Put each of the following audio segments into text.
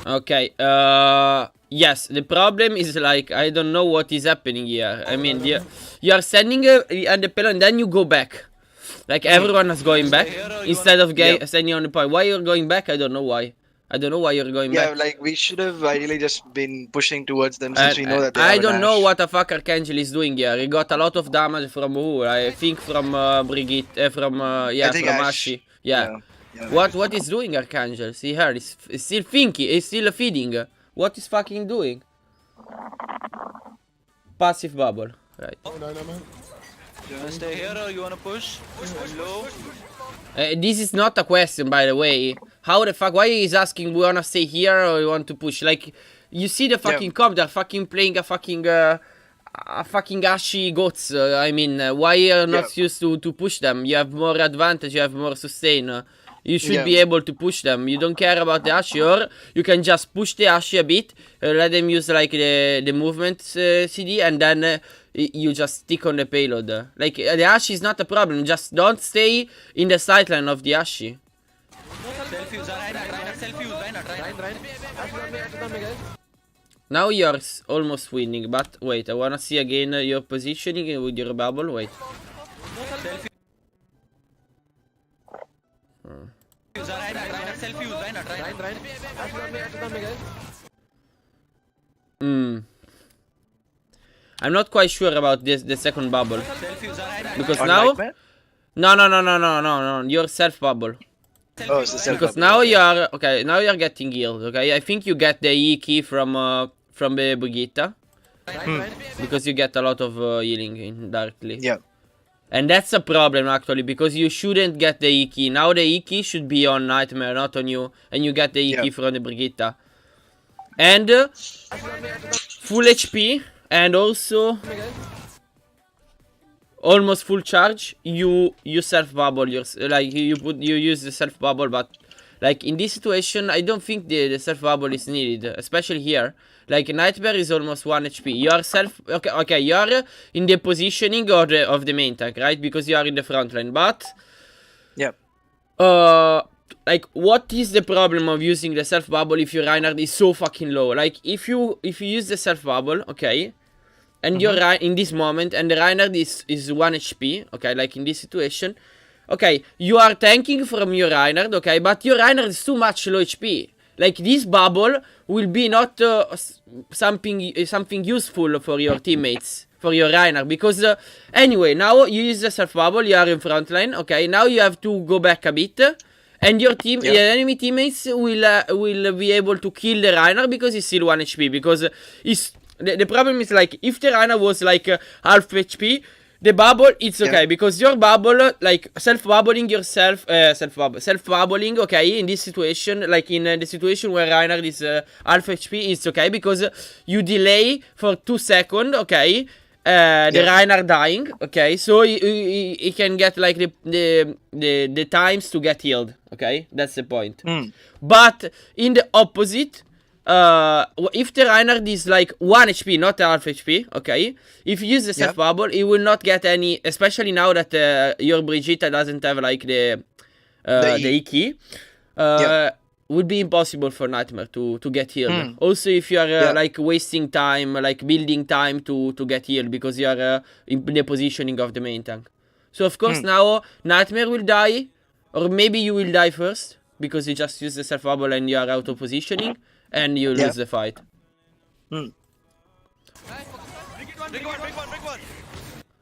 Okay, yes, the problem is like, I don't know what is happening here. I mean, you are standing at the pillar and then you go back. Like, everyone is going back instead of standing on the point. Why you're going back? I don't know why. I don't know why you're going back. Yeah, like we should have ideally just been pushing towards them since we know that they I have don't an know Ashe. what the fuck Archangel is doing here. He got a lot of damage from who? I think from Brigitte, from I think from Ashe. Ashi. Yeah. What is doing Archangel? See her, he's still thinking, he's still feeding. What is fucking doing? Passive bubble, right. You wanna stay here or you wanna push? Low. This is not a question, by the way. How the fuck? Why is asking we wanna stay here or we want to push? Like, you see the fucking comp, they're fucking playing a fucking Ashi goats. I mean, why are not used to push them? You have more advantage, you have more sustain. You should be able to push them. You don't care about the Ashi, or you can just push the Ashi a bit, let them use like the movement CD, and then you just stick on the payload. Like, the Ashi is not a problem, just don't stay in the sideline of the Ashi. Now you're almost winning, but wait, I wanna see again your positioning with your bubble. Wait. I'm not quite sure about the second bubble. Because now... No, your self bubble. Oh, it's the self because bubble. Now you are... Okay, now you're getting healed, okay? I think you get the E key from the Brigitte. Because you get a lot of healing indirectly. Yeah. And that's a problem actually, because you shouldn't get the E key. Now the E key should be on Nightmare, not on you. And you get the E key from the Brigitte. And full HP, and also almost full charge. You self bubble like you use the self bubble, but like in this situation I don't think the self bubble is needed, especially here. Like, Nightmare is almost 1 HP. You are okay, you are in the positioning of the main tank, right? Because you are in the front line, but like, what is the problem of using the self bubble if your Reinhardt is so fucking low? Like, if you use the self bubble, okay, and you're in this moment, and the Reinhardt is 1 HP, okay, like in this situation, okay, you are tanking from your Reinhardt, okay, but your Reinhardt is too much low HP. Like, this bubble will be not something useful for your teammates, for your Reinhardt, because anyway, now you use the self bubble, you are in front line, okay, now you have to go back a bit, and your your enemy teammates will be able to kill the Reinhardt because he's still 1 HP, because the problem is, like, if the Reinhardt was like half HP, the bubble, it's okay, because your bubble, like, self-bubbling yourself, self-bubbling, okay, in this situation, like in the situation where Reinhardt is half HP, it's okay, because you delay for 2 seconds, okay, the Reinhardt dying, okay, so he can get, like, the times to get healed, okay, that's the point. But in the opposite, if the Reinhardt is like 1 HP, not half HP, okay, if you use the self bubble, he will not get any, especially now that your Brigitte doesn't have like the E key, would be impossible for Nightmare to get healed. Also, if you are like wasting time, like building time to get healed, because you are in the positioning of the main tank. So of course now Nightmare will die, or maybe you will die first, because you just use the self bubble and you are out of positioning. And you lose the fight.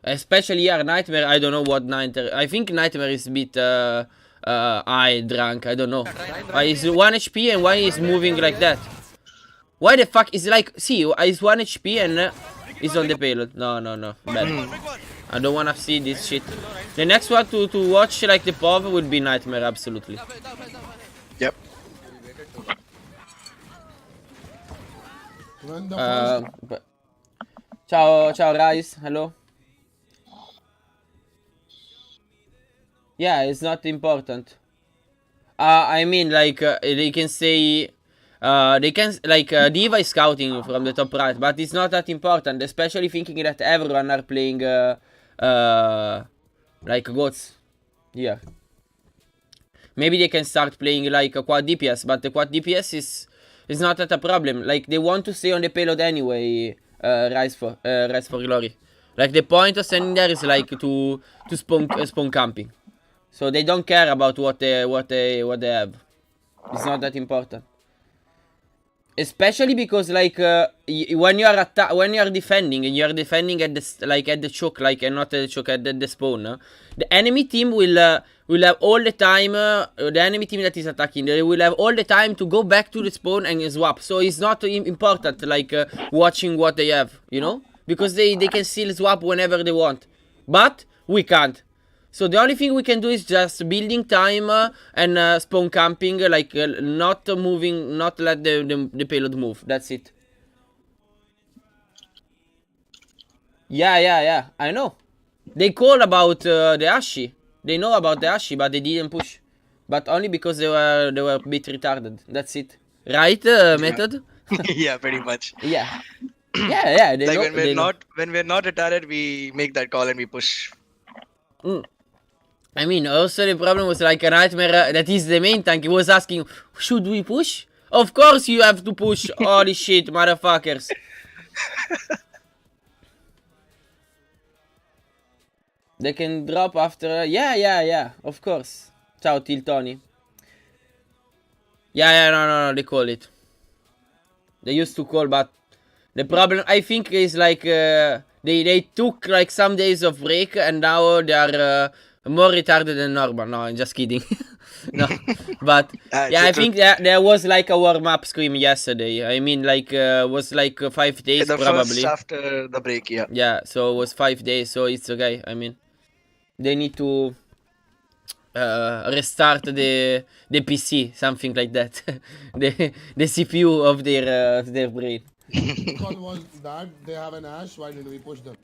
Especially here, Nightmare, I don't know what Nightmare... I think Nightmare is a bit high, drunk, I don't know. Why is 1 HP and why is moving like that? Why the fuck is like... See, he's 1 HP and he's on the payload. No, bad. I don't wanna see this shit. The next one to watch, like, the POV would be Nightmare, absolutely. Yep. Ciao Rice, hello. Yeah, it's not important. I mean, like, they can say, they can, like, Diva is scouting from the top right, but it's not that important, especially thinking that everyone are playing, like, goats. Yeah. maybe they can start playing like a quad DPS, but the quad DPS is not that a problem. Like they want to stay on the payload anyway. Rise for Glory. Like the point of standing there is like to spawn camping. So they don't care about what they have. It's not that important. Especially because like when you are defending and you are defending at the choke, like, and not at the choke, at the spawn, the enemy team will have all the time, the enemy team that is attacking, they will have all the time to go back to the spawn and swap. So it's not important like watching what they have, you know, because they can still swap whenever they want, but we can't. So the only thing we can do is just building time and spawn camping, like not moving, not let the payload move. That's it. Yeah. I know. They call about the Ashi. They know about the Ashi, but they didn't push. But only because they were a bit retarded. That's it. Right, Method? Yeah, pretty much. Yeah. Yeah. They Like know, when we're not retired, we make that call and we push. I mean, also the problem was like a nightmare. That is the main tank. He was asking, should we push? Of course you have to push. Holy shit, motherfuckers. They can drop after. Yeah. Of course. Ciao, Tiltoni. Yeah. No. They call it. They used to call, but the problem I think is like they took like some days of break and now they are. More retarded than normal. No, I'm just kidding. No, but yeah, I think there was like a warm-up scrim yesterday. I mean, like was like 5 days The probably. first after the break, yeah. Yeah, so it was 5 days, so it's okay. I mean, they need to restart the PC, something like that. the CPU of their brain. Call was that they have an Ash. Why did we push them?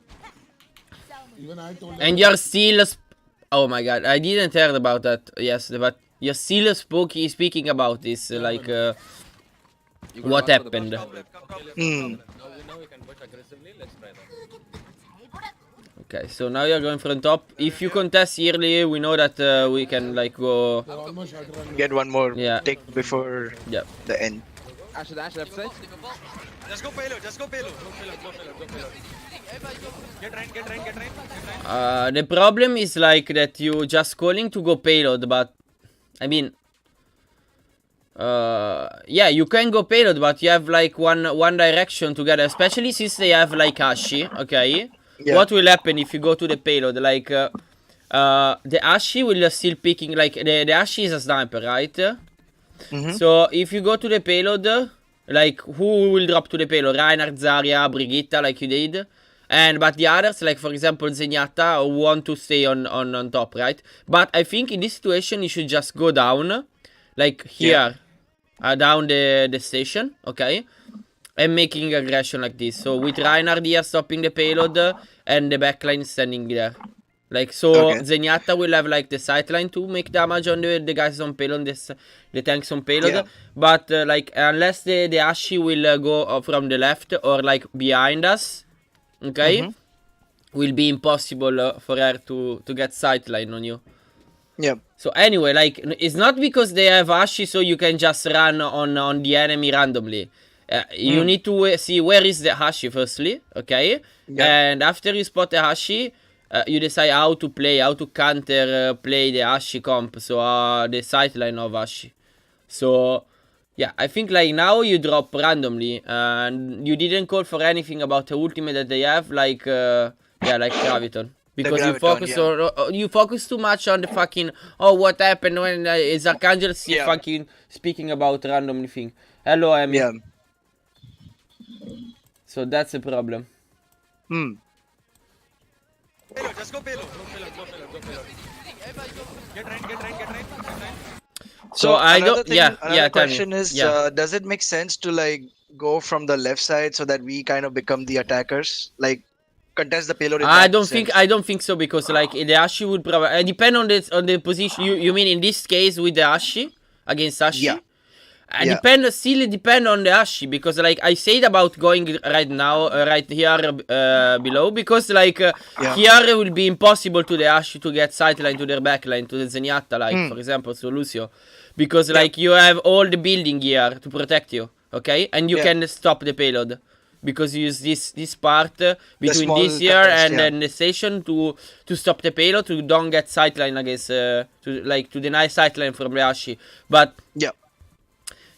Even I told them. And you're still. Oh my god, I didn't hear about that. Yes, but you're still speaking about this, like what happened. Okay, so now you're going from top. If you contest yearly, we know that we can like go. Get one more Yeah. tick before the end. Ash left side. Just go payload. Go payload. Get rain. The problem is like that you just calling to go payload, but I mean, yeah, you can go payload, but you have like one direction together, especially since they have like Ashi. Okay, Yeah. what will happen if you go to the payload? Like, the Ashi will still picking like the Ashi is a sniper, right? So if you go to the payload, like who will drop to the payload? Reinhardt, Zarya, Brigitte, like you did. But the others, like for example Zenyatta, want to stay on top, right? But I think in this situation you should just go down, like here, down the station, okay? And making aggression like this. So with Reinhardt here stopping the payload and the backline standing there. Like so Zenyatta will have like the sideline to make damage on the guys on payload, the tanks on payload. Yeah. But like unless the Ashi will go from the left or like behind us, okay, will be impossible for her to get sightline on you. Yeah. So anyway, like it's not because they have Ashi so you can just run on the enemy randomly. You need to see where is the Ashi firstly, okay? And after you spot the Ashi, you decide how to play, how to counter play the Ashi comp, so the sightline of Ashi. So yeah, I think like now you drop randomly, and you didn't call for anything about the ultimate that they have, like like Graviton, because you focus too much on the fucking what happened when is Archangel fucking speaking about randomly thing. Hello, Amy. Yeah. So that's the problem. Payload. Just go payload. Get rain. So I another don't. thing, Yeah. another Tell me. question is, does it make sense to like go from the left side so that we kind of become the attackers, like contest the payload? I don't think so, because like the Ashi would probably depend on the position. You mean in this case with the Ashi against Ashi? Yeah. Still depend on the Ashi, because like I said about going right now, right here below, because like here it will be impossible to the Ashi to get sideline to their backline to the Zenyatta, like for example, so Lucio, because like you have all the building here to protect you, okay, and you can stop the payload. Because you use this part between this here and then the station to stop the payload, to don't get sideline against to deny sideline from the Ashi. But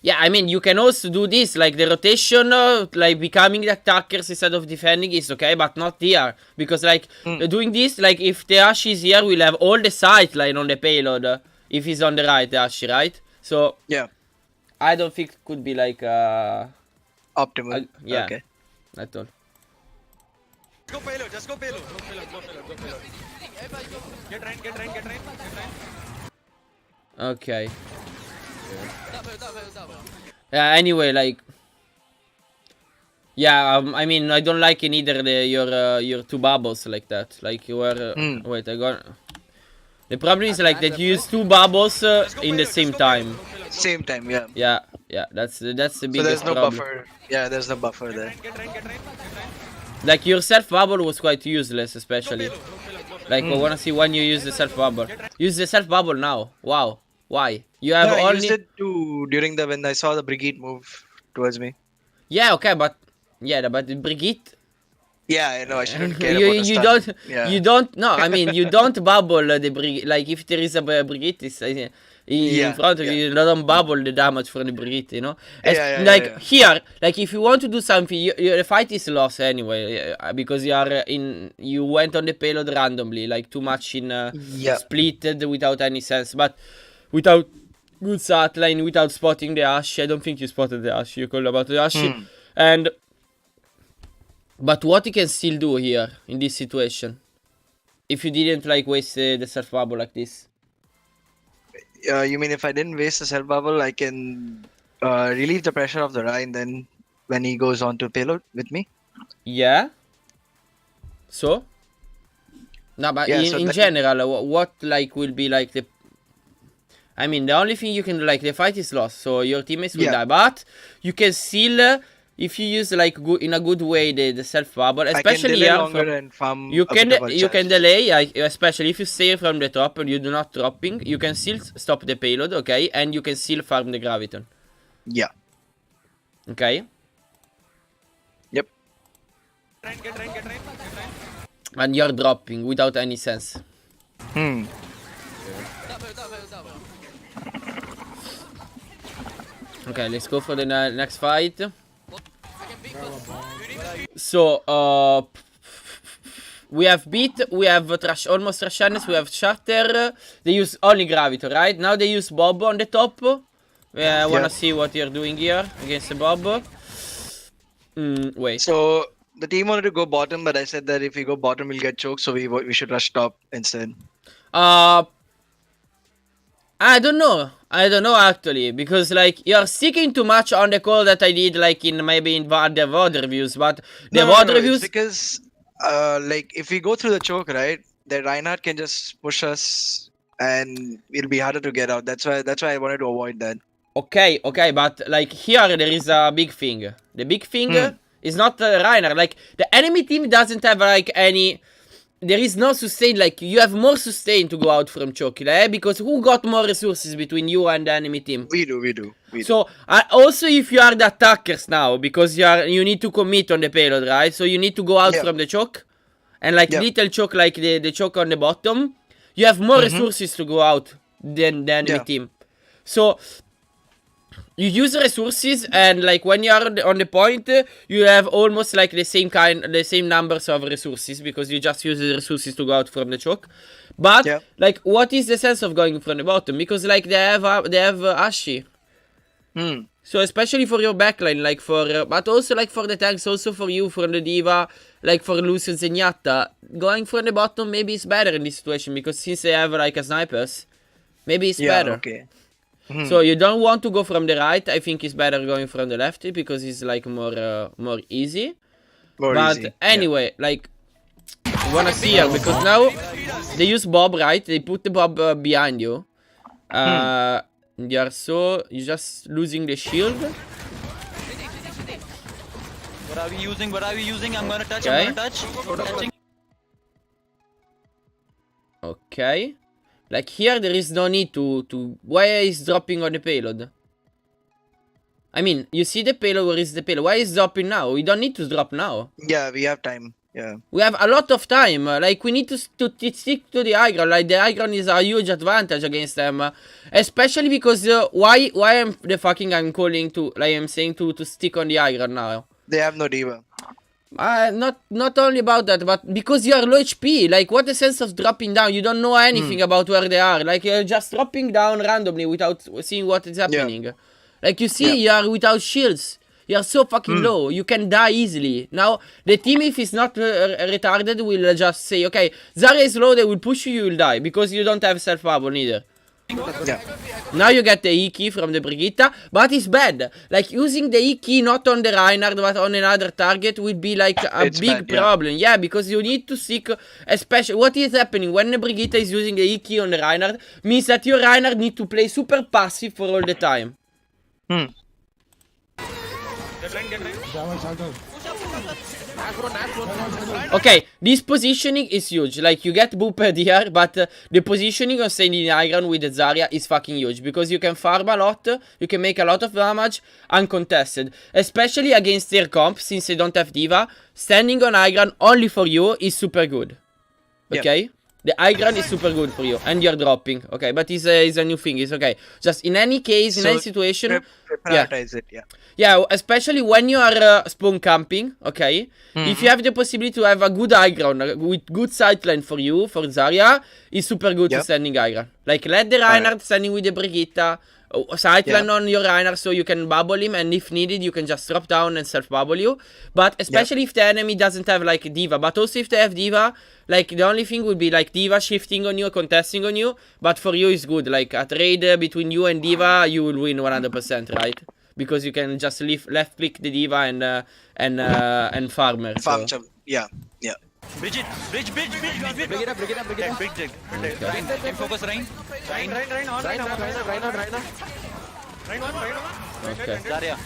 yeah, I mean, you can also do this, like the rotation, like becoming the attackers instead of defending is okay, but not here. Because like doing this, like if the Ashi is here, we'll have all the sideline on the payload if he's on the right, the Ashi, right? So I don't think it could be like optimal. Yeah. Okay. At all. Go payload, just go payload. Get rain. Okay. Yeah, anyway, like... Yeah, I mean, I don't like in either your two bubbles like that. Like, you were... Wait, I got... The problem is, like, that you use two bubbles in the same time. Same time, yeah. Yeah, that's the biggest So there's no problem. buffer. Yeah, there's no buffer there. Get rain. Like, your self-bubble was quite useless, especially. Like, I wanna see when you use the self-bubble. Use the self-bubble now. Wow. Why? You have I only... used it during when I saw the Brigitte move towards me. Yeah, okay, but... Yeah, but Brigitte... Yeah, I know, I shouldn't care about the stun. You don't... No, I mean, you don't bubble the Brigitte. Like, if there is a Brigitte in front of you, you don't bubble the damage from the Brigitte, you know? Here, like, if you want to do something, the fight is lost anyway, because you went on the payload randomly, like, too much in splitted without any sense, but without good start line, without spotting the Ash. I don't think you spotted the Ash, you called about the Ash. And... But what you can still do here, in this situation, if you didn't, like, waste the self-bubble like this? You mean if I didn't waste the self bubble, I can relieve the pressure of the Rhine then when he goes on to payload with me? Yeah. So? No, but in general, what like will be like the... I mean, the only thing you can do, like, the fight is lost, so your teammates will die, but you can still... If you use like in a good way the self bubble, especially here, you can delay, especially if you stay from the top and you do not dropping, you can still stop the payload, okay, and you can still farm the graviton. Yeah. Okay. Yep. Get rain. And you're dropping without any sense. Okay, let's go for the next fight. So, we have Beat, we have almost Trashanes, we have Charter. They use only Gravito, right? Now they use Bob on the top. I wanna see what you're doing here against the Bob. Wait. So, the team wanted to go bottom, but I said that if we go bottom, we'll get choked, so we should rush top instead. I don't know actually, because like you're sticking too much on the call that I did like in the VOD reviews, but the VOD reviews... It's because like if we go through the choke, right, the Reinhardt can just push us and it'll be harder to get out. That's why I wanted to avoid that. Okay, but like here there is a big thing. The big thing is not Reinhardt. Like the enemy team doesn't have like any... There is no sustain, like, you have more sustain to go out from choke, because who got more resources between you and the enemy team? We do. So, also if you are the attackers now, because you need to commit on the payload, right? So you need to go out from the choke, and like little choke, like the choke on the bottom, you have more resources to go out than the enemy team. So... You use resources, and like when you are on the point, you have almost like the same numbers of resources, because you just use the resources to go out from the choke. But like, what is the sense of going from the bottom? Because like they have Ashi. So especially for your backline, like but also like for the tanks, also for you, for the Diva, like for Lucio Zenyatta, going from the bottom maybe is better in this situation, because since they have like a snipers, maybe it's better. Okay. So you don't want to go from the right. I think it's better going from the left, because it's like more easy. But anyway, like, I wanna see here, because now they use Bob, right? They put the Bob behind you. Now You're just losing the shield. What are we using? What are we using? I'm gonna touch. Okay. I'm gonna touch. Touching. Okay. Like here, there is no need to. Why is dropping on the payload? I mean, you see the payload. Where is the payload? Why is dropping now? We don't need to drop now. Yeah, we have time. Yeah. We have a lot of time. Like, we need to stick to the high ground. Like, the high ground is a huge advantage against them. Especially because why I'm calling to, like, I'm saying to stick on the high ground now. They have no diva. Not only about that, but because you are low HP. Like, what the sense of dropping down? You don't know anything about where they are. Like, you're just dropping down randomly without seeing what is happening. Yeah. Like, you see, you are without shields. You are so fucking low. You can die easily. Now, the team, if it's not retarded, will just say, okay, Zarya is low, they will push you, you will die. Because you don't have self-bubble neither. Yeah. Now you get the E key from the Brigitte, but it's bad. Like, using the E key not on the Reinhardt, but on another target would be like a big problem. Yeah, because you need to seek, especially, what is happening when the Brigitte is using the E key on the Reinhardt, means that your Reinhardt need to play super passive for all the time. Okay, this positioning is huge. Like, you get booped here, but the positioning of staying in high ground with the Zarya is fucking huge. Because you can farm a lot, you can make a lot of damage uncontested. Especially against their comp, since they don't have diva. Standing on high ground only for you is super good. Okay? The high ground is super good for you, and you're dropping. Okay, but it's a new thing. It's okay. Just in any case, in any situation, prioritize it. Yeah, especially when you are spawn camping. Okay, if you have the possibility to have a good high ground with good sideline for you, for Zarya, it's super good to standing high ground. Like, let the Reinhardt standing with the Brigitte. Sideline on your Reinhardt so you can bubble him, and if needed you can just drop down and self-bubble you. But especially if the enemy doesn't have like diva, but also if they have diva, like the only thing would be like diva shifting on you, contesting on you. But for you it's good, like a trade between you and diva you will win 100%, right? Because you can just left click the diva and farmer. Farm jump. Yeah. Bridge it. Bridge. Bring it up. Bridge dig. Can focus Rein. Okay. Zarya.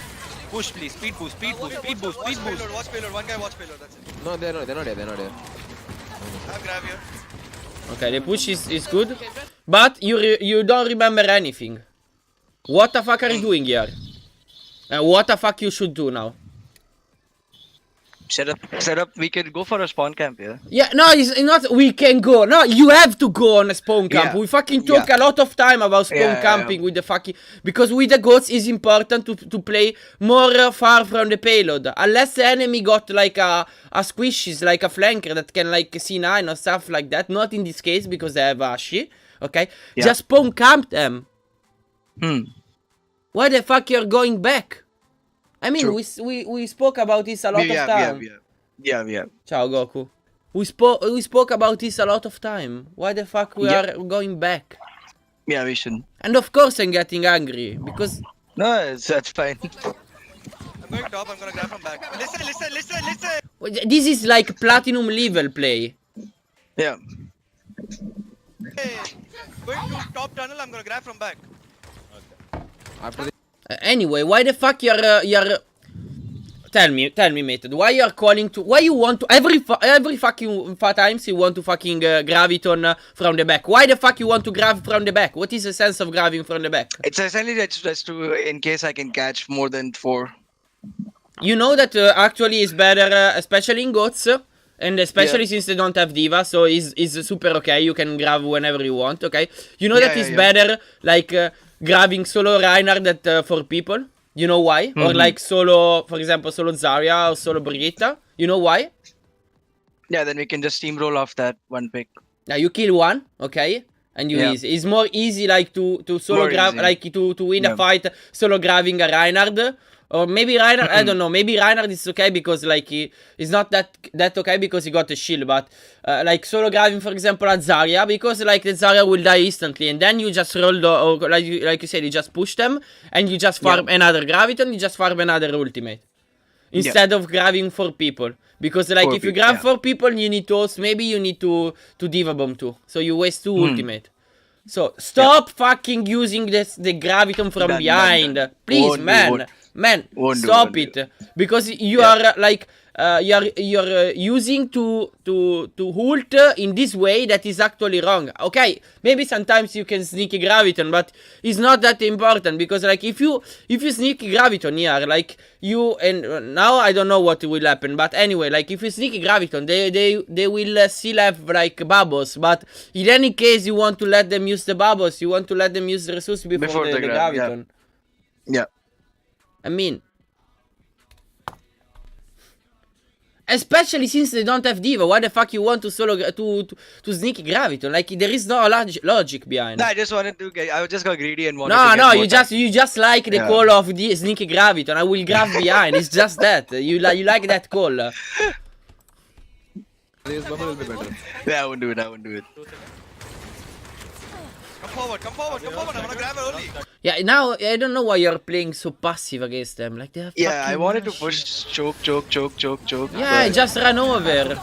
Push please. Speed boost. Watch payload. One guy watch payload. That's it. No, they're not there. I have grab here. Okay, the push is good, but you don't remember anything. What the fuck are you doing here? What the fuck you should do now? Set up. We can go for a spawn camp, yeah? Yeah, no, it's not we can go. No, you have to go on a spawn camp. Yeah. We fucking talk a lot of time about spawn camping with the fucking... Because with the goats, it's important to play more far from the payload. Unless the enemy got like a squishes, like a flanker that can like C9 or stuff like that. Not in this case, because they have Ashi. Okay? Just spawn camp them. Why the fuck you're going back? I mean, we spoke about this a lot of time. Yeah. Ciao, Goku. We spoke about this a lot of time. Why the fuck we are going back? Yeah, we should. And of course I'm getting angry, because... No, that's fine. I'm going top. I'm gonna grab from back. Listen. This is like platinum level play. Yeah. Hey, going to top tunnel. I'm gonna grab from back. After the Anyway, why the fuck you're... Tell me, mate. Why you're calling to... Why you want to... Every fucking times you want to fucking grab it on from the back. Why the fuck you want to grab from the back? What is the sense of grabbing from the back? It's essentially just to, in case I can catch more than 4. You know that actually is better, especially in GOATs. And especially since they don't have diva, so is super okay. You can grab whenever you want, okay? You know that it's better, like... grabbing solo Reinhardt at 4 people. You know why? Or like solo, for example, solo Zarya or solo Brigitte. You know why? Yeah, then we can just steamroll off that one pick. Now you kill one, okay? And you easy. It's more easy like to solo grab, like to win a fight solo grabbing a Reinhardt. Or maybe Reinhardt, I don't know. Maybe Reinhardt is okay because like he's not that okay because he got a shield. But like solo grabbing, for example, at Zarya, because like the Zarya will die instantly, and then you just roll or like you said, you just push them and you just farm another graviton, you just farm another ultimate instead of grabbing 4 people. Because like if you grab 4 people, you need to also, maybe you need to diva bomb too, so you waste 2 ultimate. So stop fucking using the graviton from Done, behind. done. Please, Won't do, man. Man, Won't do, stop won't it. Because you Yeah. are like you're using to ult in this way that is actually wrong. Okay, maybe sometimes you can sneak a graviton, but it's not that important because like if you sneak a graviton here, like you and now I don't know what will happen, but anyway, like if you sneak a graviton, they will still have like bubbles. But in any case, you want to let them use the bubbles. You want to let them use the resources before the graviton. Yeah. I mean, especially since they don't have diva, why the fuck you want to solo to sneak graviton? Like there is no logic behind. No, I just wanted to get. I just got greedy and wanted No, to get no, more you just like the Yeah. call of the sneaky graviton. I will grab behind. It's just that you like that call. This bubble will be better. Yeah, I won't do it. I won't do it. Come forward, come forward, come forward. I wanna grab her only. Yeah, now I don't know why you're playing so passive against them. Like they have. Yeah, I fucking wanted to rush. push choke. Yeah, but- just run over.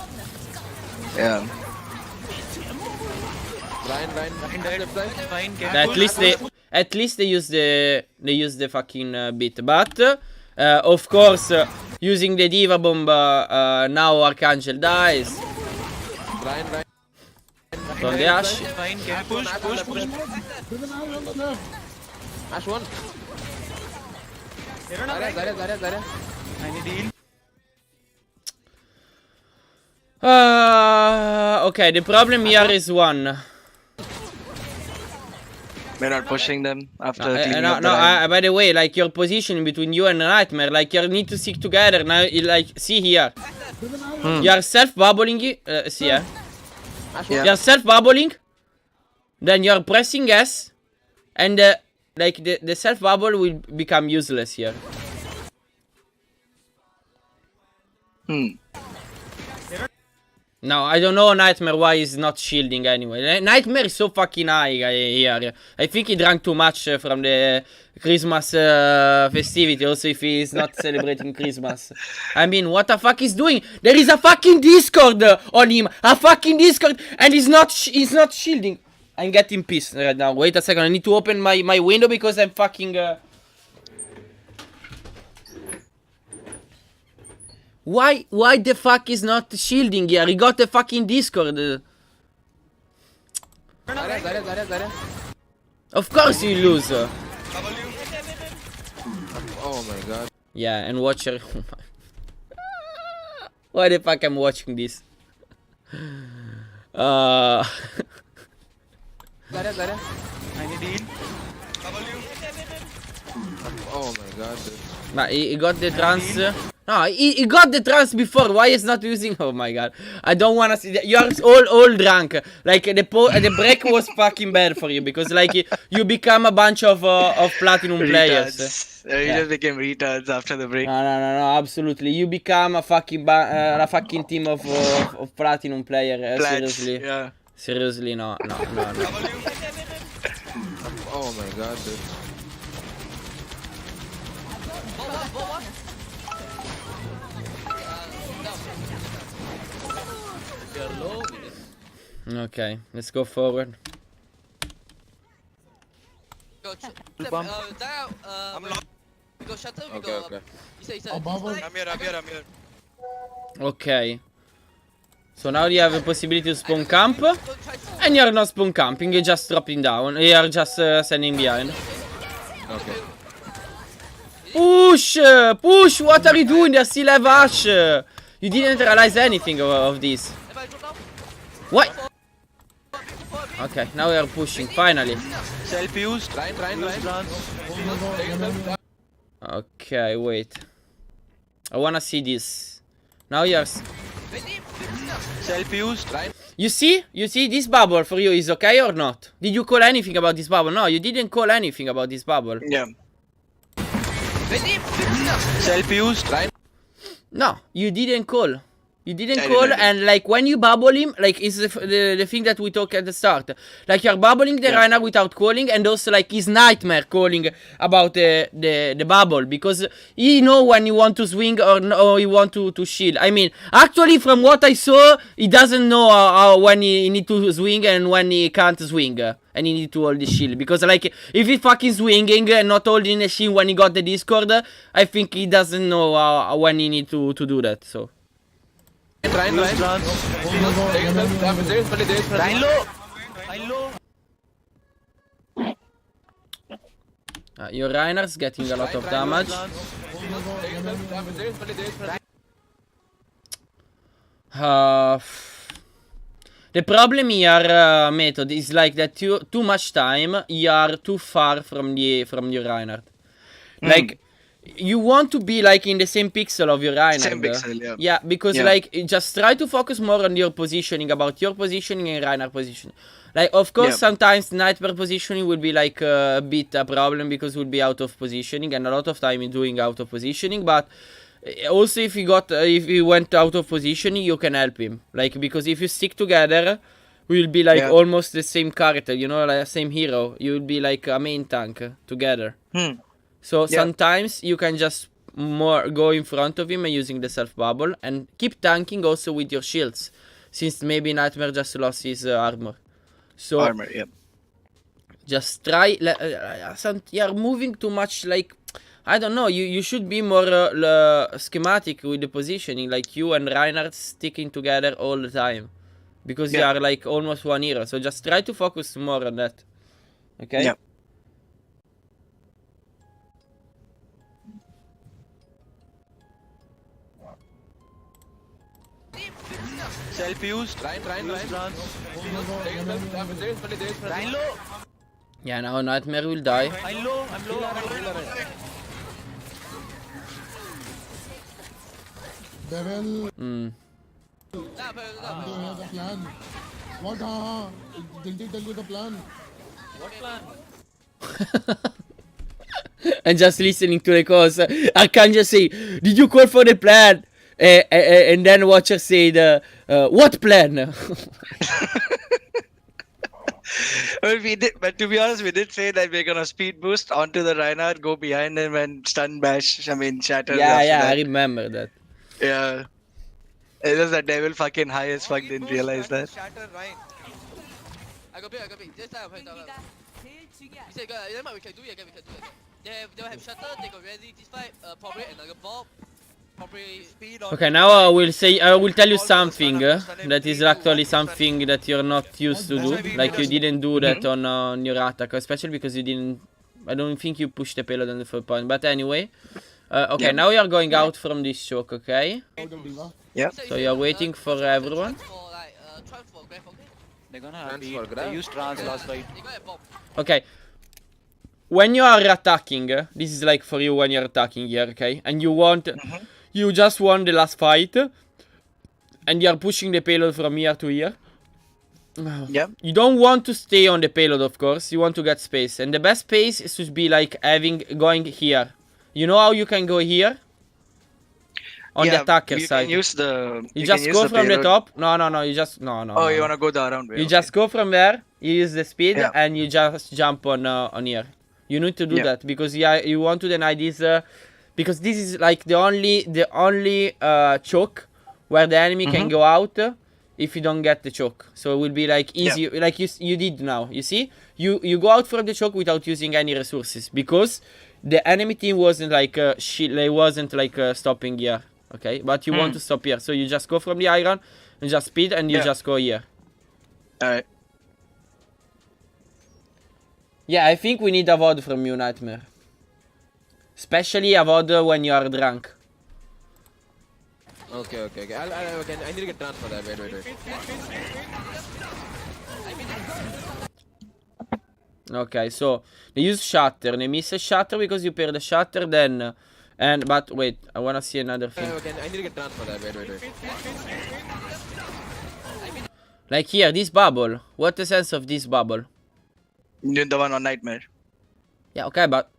Yeah. Ryan. Fine, At least they use the fucking bit. But of course, using the diva bomb, now Archangel dies. Ryan. From the Ash. Fine, can you push. To the man on the left. Ash one. Zarya. I need heal. Okay, the problem here is one. We're not pushing them after cleaning No, up the line. by the way, like your position between you and Nightmare, like you need to stick together. Now, like, see here. You are self-bubbling. See here. Yeah. You are self-bubbling. Then you are pressing S. And, like, the self-bubble will become useless here. No, I don't know Nightmare why he's not shielding anyway. Nightmare is so fucking high here. I think he drank too much from the Christmas festivity. Also, if he's not celebrating Christmas. I mean, what the fuck he's doing? There is a fucking Discord on him. A fucking Discord. And he's not shielding. I'm getting pissed right now. Wait a second. I need to open my window because I'm fucking... Why the fuck is not shielding here? He got a fucking Discord. Zarya. Of course you lose. Oh my god. Yeah, and watcher. Why the fuck I'm watching this? Zarya. I need heal. Oh my god. But he got the trance. No, he got the trance before. Why is not using? Oh my god! I don't wanna see that. You're all drunk. Like the break was fucking bad for you because like you become a bunch of platinum players. Retards. You Yeah. just became retards after the break. No, absolutely. You become a fucking team of platinum player. Plats, Seriously, Yeah. seriously, no. Oh my god, dude. Okay, let's go forward. I'm lost. Okay. Above us. I'm here. Okay. So now you have a possibility to spawn camp. And you're not spawn camping, you're just dropping down. You're just standing behind. Okay. Push! What are you doing? They still have Ash. You didn't realize anything of this. What? Okay, now we are pushing, finally. Self-used. Ryan. Okay, wait. I wanna see this. Now you're... Self-used. You see this bubble for you is okay or not? Did you call anything about this bubble? No, you didn't call anything about this bubble. Yeah. Self-used. No, you didn't call. You didn't I call, didn't. and like when you bubble him, like it's the thing that we talked at the start. Like you're bubbling the Rhino without calling, and also like his Nightmare calling about the bubble because he know when you want to swing or you want to shield. I mean, actually, from what I saw, he doesn't know when he need to swing and when he can't swing. and he need to hold the shield. Because like if he fucking swinging and not holding the shield when he got the Discord, I think he doesn't know when he need to do that. So. Ryan. Line low. Line low. Your Reinhardt's getting a lot of damage. The problem here, Method, is like that too much time you are too far from your Reinhardt. Like you want to be like in the same pixel of your Reinhardt. Same pixel, yeah. Yeah, because Yeah. like just try to focus more on your positioning, about your positioning and Reinhardt positioning. Like of course Yeah. sometimes Nightmare positioning will be like a bit a problem because we'll be out of positioning, and a lot of time in doing out of positioning, but also if you went out of positioning you can help him, like because if you stick together we'll be like Yeah. almost the same character, you know, like same hero. You will be like a main tank together. So Yeah. sometimes you can just more go in front of him and using the self bubble and keep tanking also with your shields, since maybe Nightmare just lost his armor. So Armor, yeah. just try. You're moving too much. Like I don't know. You should be more schematic with the positioning. Like you and Reinhardt sticking together all the time, because you Yeah. are like almost one hero. So just try to focus more on that. Okay. Yeah. Self-used. Ryan. Line low. Yeah. Now Nightmare will die. Line low. I'm low. Devil, Hmm. do you have the plan? What? Didn't he tell you the plan? And just listening to the calls, I can't just say, "Did you call for the plan?" And then watcher said, "What plan?" Well, we did, but to be honest, we did say that we're gonna speed boost onto the Reinhardt, go behind him, and stun bash. I mean, shatter. Yeah, after I that. remember that. Yeah. It was that devil fucking high as fuck. Didn't realize that. Shatter Ryan. I got big. Just time. He said, we can do it again. They'll have shutter, they got ready this fight, probably another bomb. Probably Speed on. Okay, now I will tell you something that is actually something that you're not used to do. Like you didn't do that on your attack, especially because you didn't. I don't think you pushed the payload on the 4 point. But anyway, okay, Yeah. now you're going out from this choke. Okay, Out of Diva. Yeah. so you're waiting for everyone. They're gonna Transfer, beat. grab. They used trans last fight. They got a bomb. Okay. When you are attacking, this is like for you when you're attacking here, okay? And you just won the last fight, and you're pushing the payload from here to here. Yeah. You don't want to stay on the payload, of course. You want to get space, and the best space is to be like going here. You know how you can go here? On the attacker you side. Can use the, You can just use go from the payload. top. No. You just no. Oh, you wanna go the around way? You okay. just go from there. You use the speed, Yeah. and you just jump on here. You need to do Yeah. that because you want to deny this, because this is like the only choke where the enemy can go out if you don't get the choke. So it will be like easy, like you did now. You see, you go out from the choke without using any resources because the enemy team wasn't like they wasn't like stopping here. Okay, but you want to stop here, so you just go from the iron and just speed, and you Yeah. just go here. Alright. Yeah, I think we need a VOD from you, Nightmare. Especially a VOD when you are drunk. Okay. I need to get transfer there. Wait. Okay, so they use shatter. They miss a shatter because you pair the shatter, then but wait, I wanna see another thing. Okay, I need to get transfer there. Wait. Like here, this bubble. What the sense of this bubble? You're the one on Nightmare. Yeah, okay, but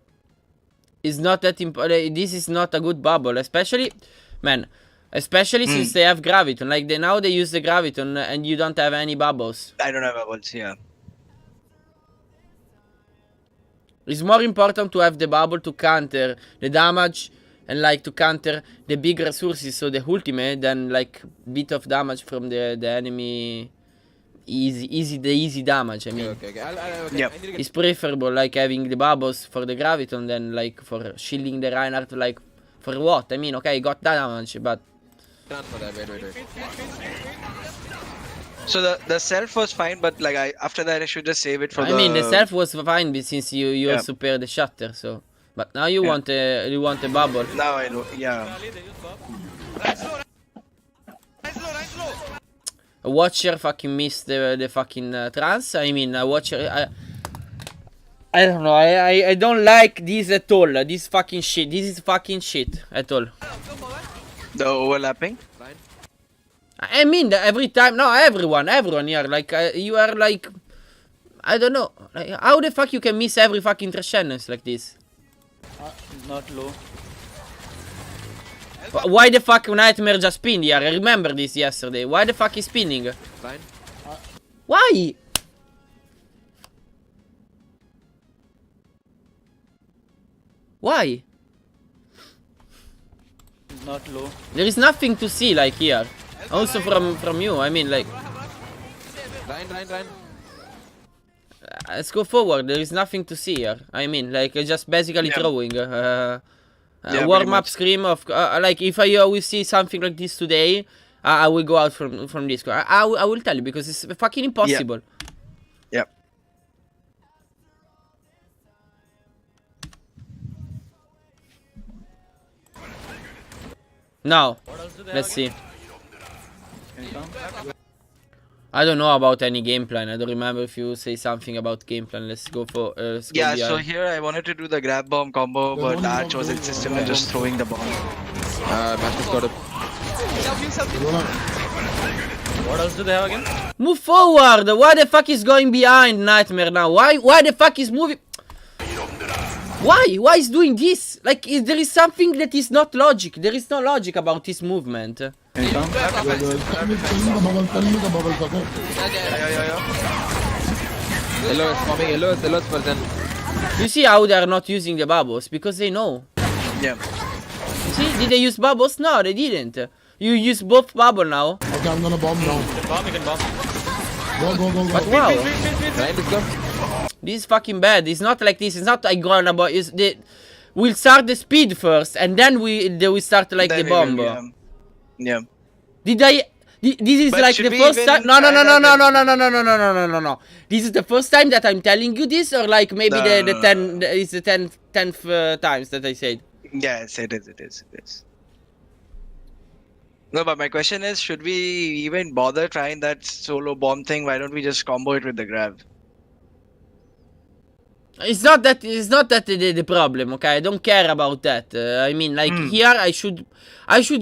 it's not that important. This is not a good bubble, especially since they have graviton. Like now they use the graviton and you don't have any bubbles. I don't have bubbles, yeah. It's more important to have the bubble to counter the damage and like to counter the big resources, so the ultimate, than like bit of damage from the enemy easy damage. I mean, Okay. Okay. Yep. I need to get it's preferable like having the bubbles for the graviton than like for shielding the Reinhardt. Like for what? I mean, okay, got damage, but transfer that. Wait. So the self was fine, but like after that I should just save it for I mean the self was fine since you Yeah. also pair the shutter. So, but now you Yeah. want a bubble. Now I know. Yeah. Run slow, run slow. A watcher fucking missed the fucking trance. I mean, a watcher. I don't know. I don't like this at all. This fucking shit. This is fucking shit at all. The overlapping. I mean, every time. No, everyone here. Like you are like, I don't know. Like, how the fuck you can miss every fucking Trashenus like this? Not low. Why the fuck Nightmare just pinned here? I remember this yesterday. Why the fuck is spinning? Fine. Why? Why? Not low. There is nothing to see like here. Also from you. I mean like, Ryan. let's go forward. There is nothing to see here. I mean like just basically Yeah. throwing. Yeah, Warm pretty up much. scream of like if I will see something like this today, I will go out from this. I will tell you because it's fucking impossible. Yep. Now, let's see. I don't know about any game plan. I don't remember if you say something about game plan. Let's go for. Let's go Yeah. behind. So here I wanted to do the grab bomb combo, but only Arch was bomb insistent to- on just throwing the bomb. Master's got it. What else do they have again? Move forward! Why the fuck is going behind Nightmare now? Why the fuck is moving? Why? Why is doing this? Like there is something that is not logic. There is no logic about this movement. Tell me the bubbles, okay? Yellow is coming. Yellow's present. You see how they are not using the bubbles? Because they know. Yeah. See, did they use bubbles? No, they didn't. You use both bubble now. Okay, I'm gonna bomb now. Bomb, you can bomb. Go. But wow, Ryan is gone. this is fucking bad. It's not like this. It's not like going about. We'll start the speed first, and then they will start like Then the we bomb. will, yeah. Did I? This is But like should the we first even time. No. try that No. This is the first time that I'm telling you this, or like maybe No, the no, no. 10 is the 10th times that I said. Yes, it is. No, but my question is, should we even bother trying that solo bomb thing? Why don't we just combo it with the grab? It's not that the problem, okay? I don't care about that. I mean, like here, I should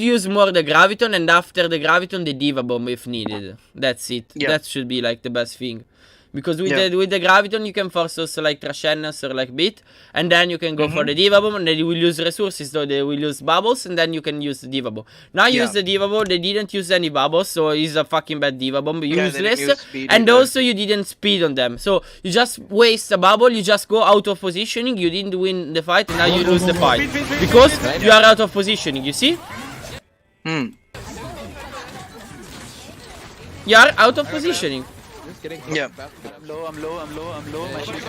use more the graviton, and after the graviton, the diva bomb if needed. That's it. Yeah. That should be like the best thing. Because with Yeah. the graviton, you can force also like Trashenus or like Beat, and then you can go for the diva bomb, and then you will use resources, so they will use bubbles, and then you can use the diva bomb. Now Yeah. use the diva bomb. They didn't use any bubbles, so it's a fucking bad diva bomb, Yeah, they didn't useless. use speed And either. also you didn't speed on them, so you just waste a bubble. You just go out of positioning. You didn't win the fight, and now you lose the fight because you are out of positioning. You see? You are out of positioning. Just getting. Yeah. I'm low. My shield.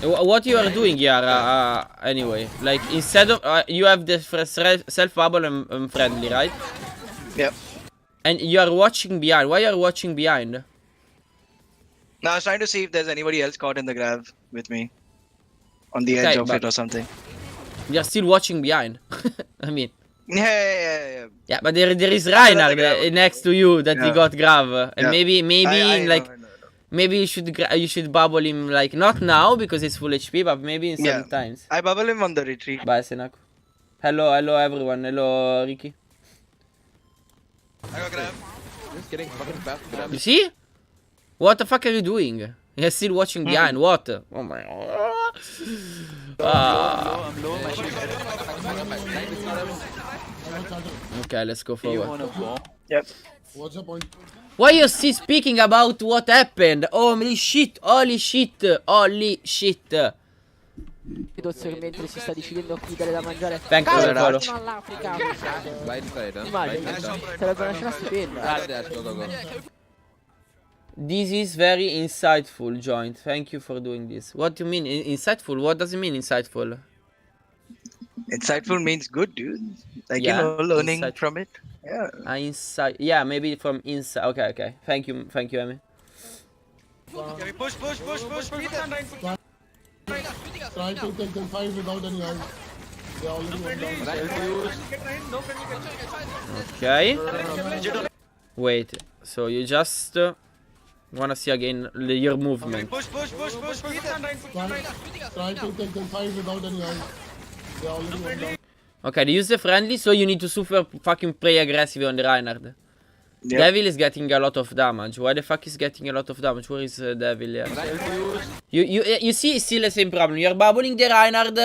What you are doing here, anyway? Like instead of you have the self bubble and friendly, right? Yep. And you are watching behind. Why are you watching behind? Now I was trying to see if there's anybody else caught in the grab with me, on the Okay, edge of but- it or something. You are still watching behind. I mean, Yeah. but there is Reinhardt grab. next to you that he Yeah. got grab, and Yeah. maybe I like. know. Maybe you should bubble him like not now because it's full HP, but maybe in some Yeah. times. I bubble him on the retreat. Bye, Senako. Hello everyone. Hello, Ricky. I got grab. Just getting fucking fast. You see? What the fuck are you doing? You're still watching behind. What? Oh my god. I'm low. My shield. Okay, let's go You forward. wanna bomb? Yep. What's the point? Why you still speaking about what happened? Holy shit! Tozzo che mentre si sta decidendo chi dare da mangiare. Thanks for the follow. Fino all'Africa. Right side, huh? Immagini, sarebbe una scena stupenda. Right dash, go, go, go. This is very insightful, Joint. Thank you for doing this. What do you mean insightful? What does it mean insightful? Insightful means good, dude. Like, Yeah, you know, learning insight- from it. Yeah. Insight. Yeah, maybe from inside. Okay, okay. Thank you, Emi. Can we push, beat them. Try to take them 5 without any ult. They already went down. Okay. Wait. So you just wanna see again your movement. Push, beat them. Try to take them 5 without any ult. They already went down. Okay, they use the friendly, so you need to super fucking play aggressive on the Reinhardt. Yep. Devil is getting a lot of damage. Why the fuck is getting a lot of damage? Where is Devil? Yeah. You see, it's still the same problem. You're bubbling the Reinhardt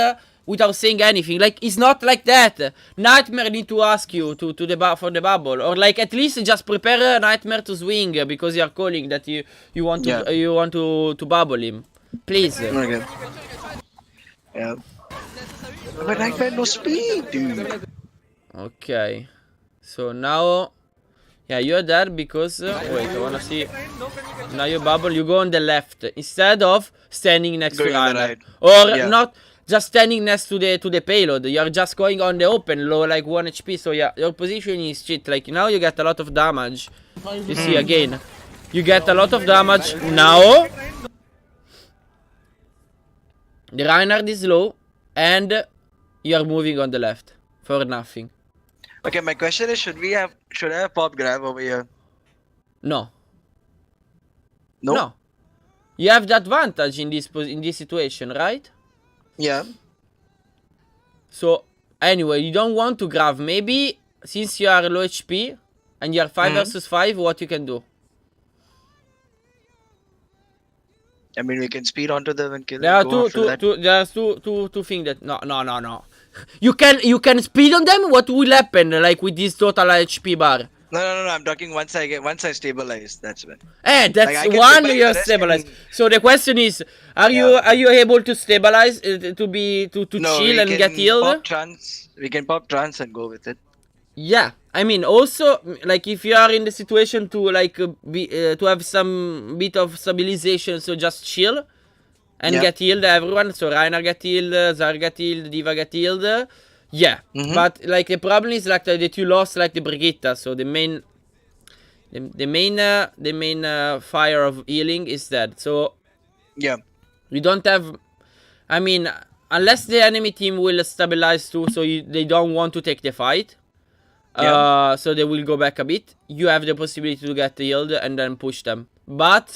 without saying anything. Like, it's not like that. Nightmare need to ask you to for the bubble, or like at least just prepare Nightmare to swing because you're calling that you want to to bubble him. Please. Okay. Yeah. But I had no speed, dude. Okay. So now, yeah, you're there because wait, I wanna see. Now you bubble. You go on the left instead of standing next to Going on the Reinhardt, right. or Yeah. not just standing next to the payload. You're just going on the open low, like 1 HP. So yeah, your position is shit. Like now you get a lot of damage. You see again, you get a lot of damage now. The Reinhardt is low, and you're moving on the left for nothing. Okay, my question is, should I have pop grab over here? No. No. No. You have the advantage in this situation, right? Yeah. So anyway, you don't want to grab. Maybe since you are low HP and you are 5 versus 5, what you can do? I mean, we can speed onto them and kill There them. are go after that. there's two things that no. You can speed on them. What will happen like with this total HP bar? No. I'm talking once I stabilize. That's when. That's Like, I can one stabilize you're the rest stabilized. and- So the question is, are you able to stabilize to No, chill we and can get healed? Pop trance. We can pop trance and go with it. Yeah, I mean also like if you are in the situation to like to have some bit of stabilization, so just chill and Yeah. get healed. Everyone, so Reiner get healed, Zar get healed, Diva get healed. Yeah, but like the problem is like that you lost like the Brigitte, so the main fire of healing is dead. So Yeah. you don't have, I mean, unless the enemy team will stabilize too, so they don't want to take the fight. So they will go back a bit. You have the possibility to get healed and then push them. But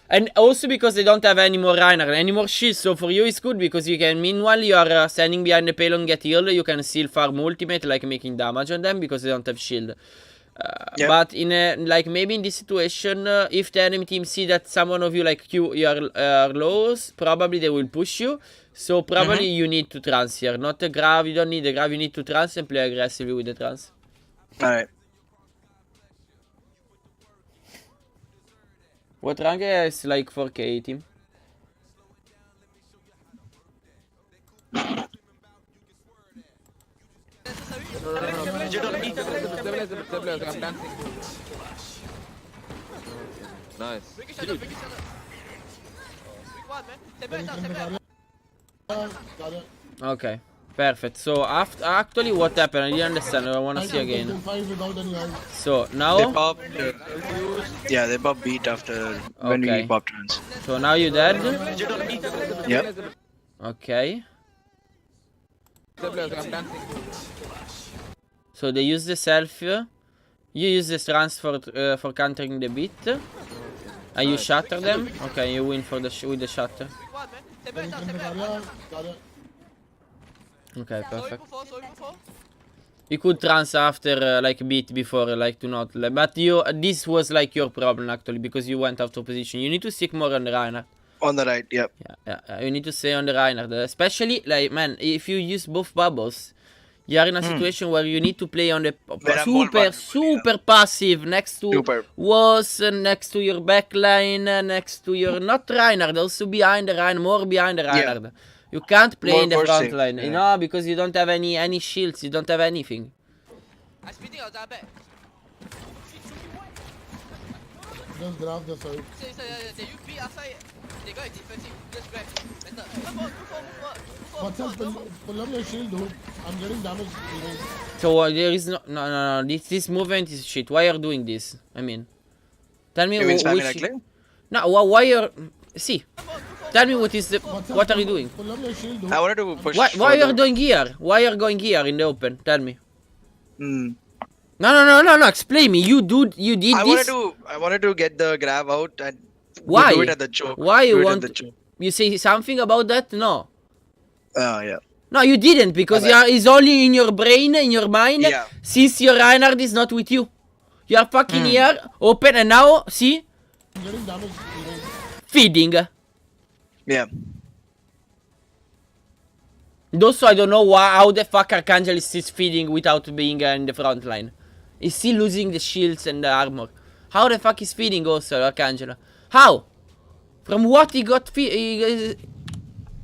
and also because they don't have any more Reiner, any more shields. So for you it's good because you can, meanwhile you are standing behind the payload and get healed. You can still farm ultimate, like making damage on them because they don't have shield. But in a, like maybe in this situation, if the enemy team see that someone of you like you are lows, probably they will push you. So probably you need to trance here, not the grab. You don't need the grab. You need to trance and play aggressively with the trance. All right. What rank is like 4K team? Stabilize, I'm dancing. Nice. Break each other. Week 1, man. Step back. Got it. Okay, perfect. So after actually what happened? I didn't understand. I wanna Try see to take again. them 5 without any ult. So They now, pop. Yeah, they pop beat after when Okay. we pop trance. so now you dead. Yep. Okay. Stabilize, I'm dancing. So they use the self. You use the trance for countering the beat. And you shatter them. Okay, you win for with the shatter. Week 1, man. Step Then back. you can area. Got it. Okay, So perfect. before. You could trance after like beat before like to not, but this was like your problem actually because you went out of position. You need to stick more on the Reinhardt. On the right. Yep. Yeah. You need to stay on the Reinhardt, especially like man. If you use both bubbles, you are in a situation where you need to play on the Where I'm more vulnerable, super passive next to Super. walls, next to your backline, next to your not Reinhardt, also behind the Reinhardt, more behind the Reinhardt. You can't play More in the front safe, line. yeah. You know, because you don't have any shields. You don't have anything. I speeding out that back. Just grab the side. They use B outside. They got a defensive. Just grab. Better. Move forward. What's up? Pull up your shield, dude. I'm getting damage. So there is no. This movement is shit. Why are you doing this? I mean, tell me You mean spamming which. right click? No, why you're. See, tell me what is the. What are you doing? Pull up your shield, dude. I wanted to push. Why you are further. doing here? Why you are going here in the open? Tell me. Hmm. No. Explain me. You did this. I wanted to get the grab out and Why? do it at the choke. Why you do it want? At the choke. You say something about that? No. Oh yeah. No, you didn't because it's only in your brain, in your mind. Yeah. Since your Reinhardt is not with you, you are fucking here, open, and now see, I'm getting damage. feeding. Yeah. Also, I don't know how the fuck Archangel is still feeding without being in the front line. He's still losing the shields and the armor. How the fuck is feeding also Archangel? How? From what he got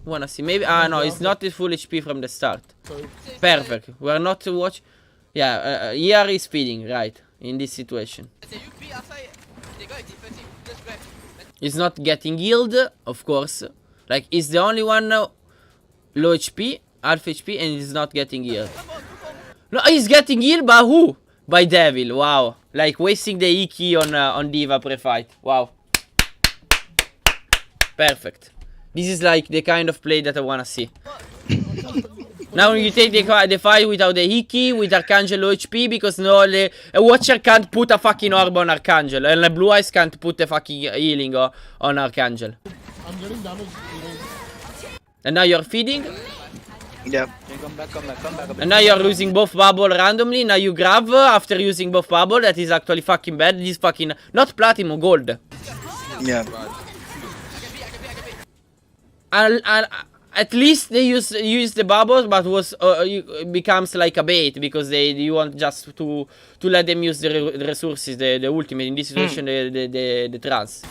wanna see? Maybe no, it's not the full HP from the start. Perfect. We're not to watch. Yeah, here is feeding right in this situation. They use B outside. They got a defensive. Just grab. He's not getting healed, of course. Like he's the only one low HP, half HP, and he's not getting healed. No, he's getting healed by who? By Devil. Wow. Like wasting the E key on Diva pre-fight. Wow. Perfect. This is like the kind of play that I wanna see. Now you take the fight without the E key, with Archangel low HP, because no, a Watcher can't put a fucking orb on Archangel, and the Blue Eyes can't put the fucking healing on Archangel. I'm getting damage. And now you're feeding, Yeah. Come back. and now you're losing both bubble randomly. Now you grab after using both bubble. That is actually fucking bad. This fucking not platinum, gold. Yeah. At least they use the bubbles, but it becomes like a bait because you want just to let them use the resources, the ultimate in this situation, the trance.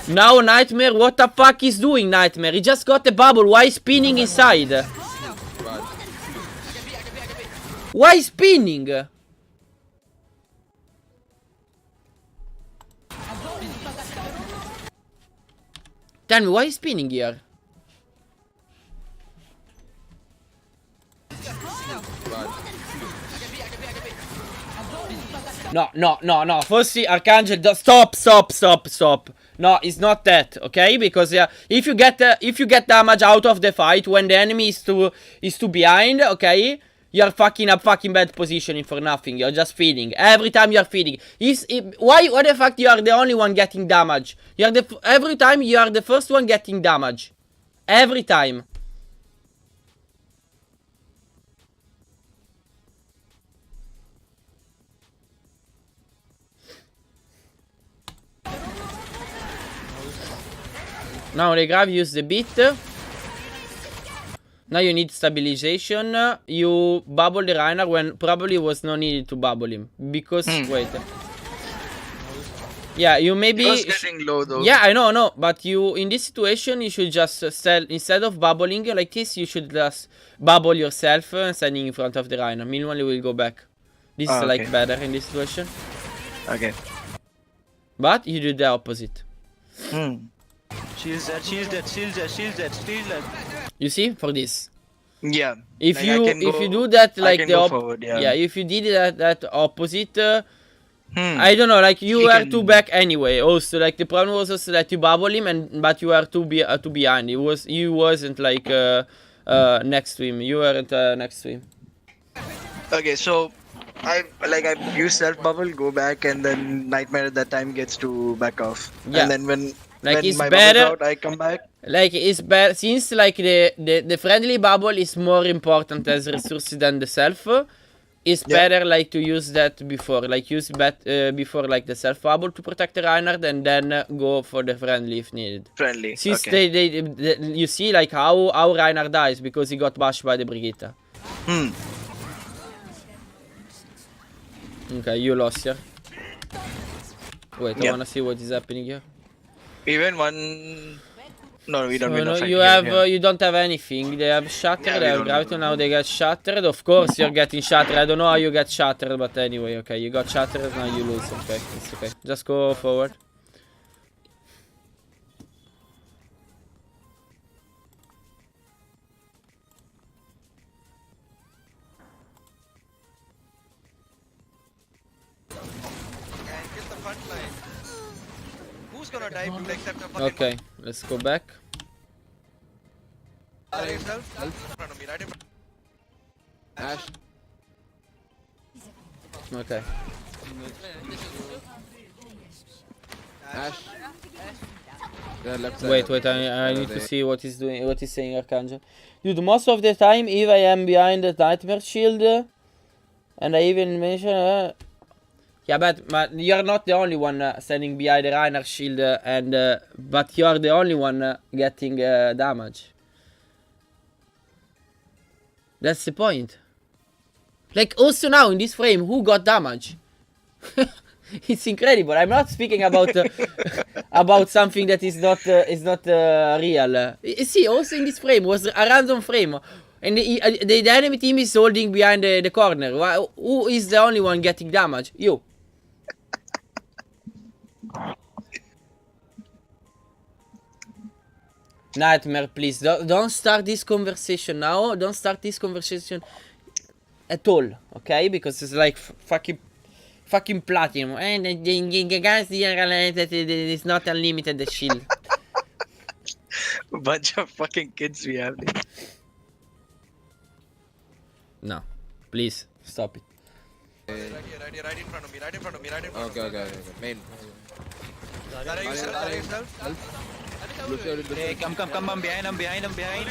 Now Nightmare, what the fuck is doing Nightmare? He just got the bubble. Why spinning inside? Why spinning? Tell me, why is spinning here? No. Firstly, Archangel, stop. No, it's not that, okay? Because if you get damage out of the fight when the enemy is too behind, okay? You're fucking up fucking bad positioning for nothing. You're just feeding. Every time you're feeding. Why the fuck you are the only one getting damage? Every time you are the first one getting damage. Every time. Now Regrav use the beat. Now you need stabilization. You bubble the Reinhardt when probably was no need to bubble him. Because, wait. Yeah, you maybe... He was getting low though. Yeah, I know. But in this situation, you should just instead of bubbling like this, you should just bubble yourself and standing in front of the Reinhardt. Meanwhile, you will go back. This is like better in this situation. Okay. But you do the opposite. Shields dead. You see, for this. Yeah. If Like, you do that like forward, yeah, if you did that opposite, I don't know, like you were too back anyway. Also, like the problem was also that you bubble him, but you were too behind. You wasn't like next to him. You weren't next to him. Okay, so I use self bubble, go back, and then Nightmare at that time gets to back off. Yeah. And then when It's my better. bubble's out, I come back. Like it's better since like the friendly bubble is more important as resources than the self. It's better like to use that before, like use before like the self bubble to protect the Reinhardt, and then go for the friendly if needed. Friendly. Since Okay. you see like how Reinhardt dies because he got bashed by the Brigitte. Okay, you lost here. Wait, I wanna see what is happening here. Even one. No, we don't So win no, a fight. you here, have here. you don't have anything. They have shatter, Yeah, they we have don't gravity, have- now they get shattered. Of course you're getting shattered. I don't know how you get shattered, but anyway, okay, you got shattered, now you lose. Okay, it's okay. Just go forward. And kill the front line. Who's gonna die except the fucking Okay, let's go back. Right yourself. In front of me, right in front. Ash. Okay. Ash. Yeah, left side. Wait, I need to see what he's doing, what he's saying, Archangel. Dude, most of the time, if I am behind the nightmare shield, and I even mention, yeah, but you're not the only one standing behind the Reiner shield, but you're the only one getting damage. That's the point. Like, also now in this frame, who got damage? It's incredible. I'm not speaking about about something that is not real. See, also in this frame was a random frame, and the enemy team is holding behind the corner. Who is the only one getting damage? You. Nightmare, please don't start this conversation now. Don't start this conversation at all, okay? Because it's like fucking platinum, and the guys it's not unlimited the shield. Bunch of fucking kids we have. No, please stop it. Right here, right in front of me, right in front of me, right in front Okay, of me. okay. Main. Are yourself? Hey, come, I'm behind. Nine.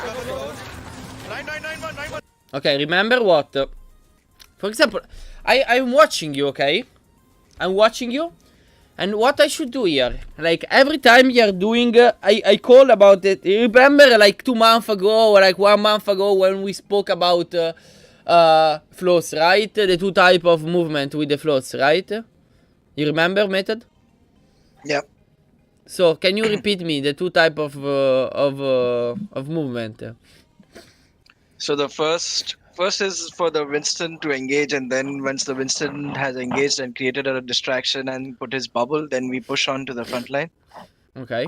Okay, remember what? For example, I'm watching you, okay? I'm watching you. And what I should do here, like every time you're doing, I call about it. You remember like 2 months ago or like 1 month ago when we spoke about floats, right? The 2 type of movement with the floats, right? You remember, Method? Yep. So can you repeat me the 2 type of movement? So the first is for the Winston to engage, and then once the Winston has engaged and created a distraction and put his bubble, then we push on to the front line. Okay.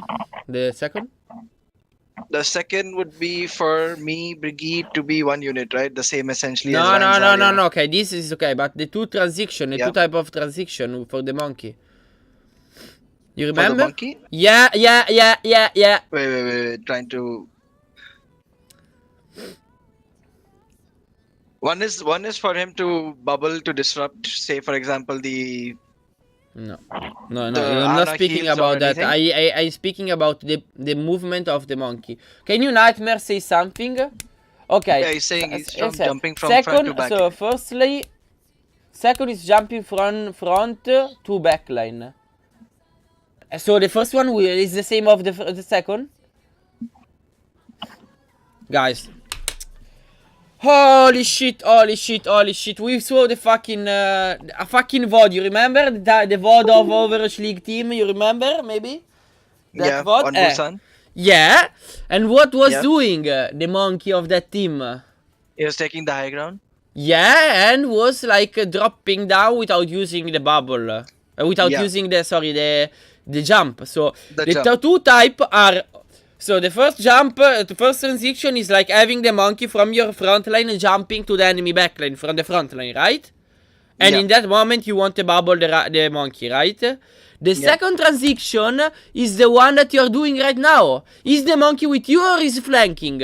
The second? The second would be for me, Brigitte, to be 1 unit, right? The same essentially as No. Ryan's Okay, this is okay, but the 2 transition, the Yeah. 2 type of transition for the monkey. You For the remember? monkey? Yeah. Wait. Trying to. One is for him to bubble to disrupt, say for example the No, The I'm not Ana speaking heals or about that. anything? I'm speaking about the movement of the monkey. Can you Nightmare say something? Okay. Yeah, he's saying he's jumping from second, front to back. So firstly, second is jumping from front to back line. So the first one is the same of the second. Guys. Holy shit. We saw the fucking a fucking VOD. You remember the VOD of Overwatch League team? You remember maybe? Yeah, VOD? on Busan. Yeah. And what was Yeah. doing the monkey of that team? He was taking the high ground. Yeah, and was like dropping down without using the bubble. Without Yeah. using the jump. So The the jump. two type are. So the first jump, the first transition is like having the monkey from your front line and jumping to the enemy back line from the front line, right? And Yeah. in that moment you want to bubble the monkey, right? The second transition is the one that you're doing right now. Is the monkey with you or is flanking?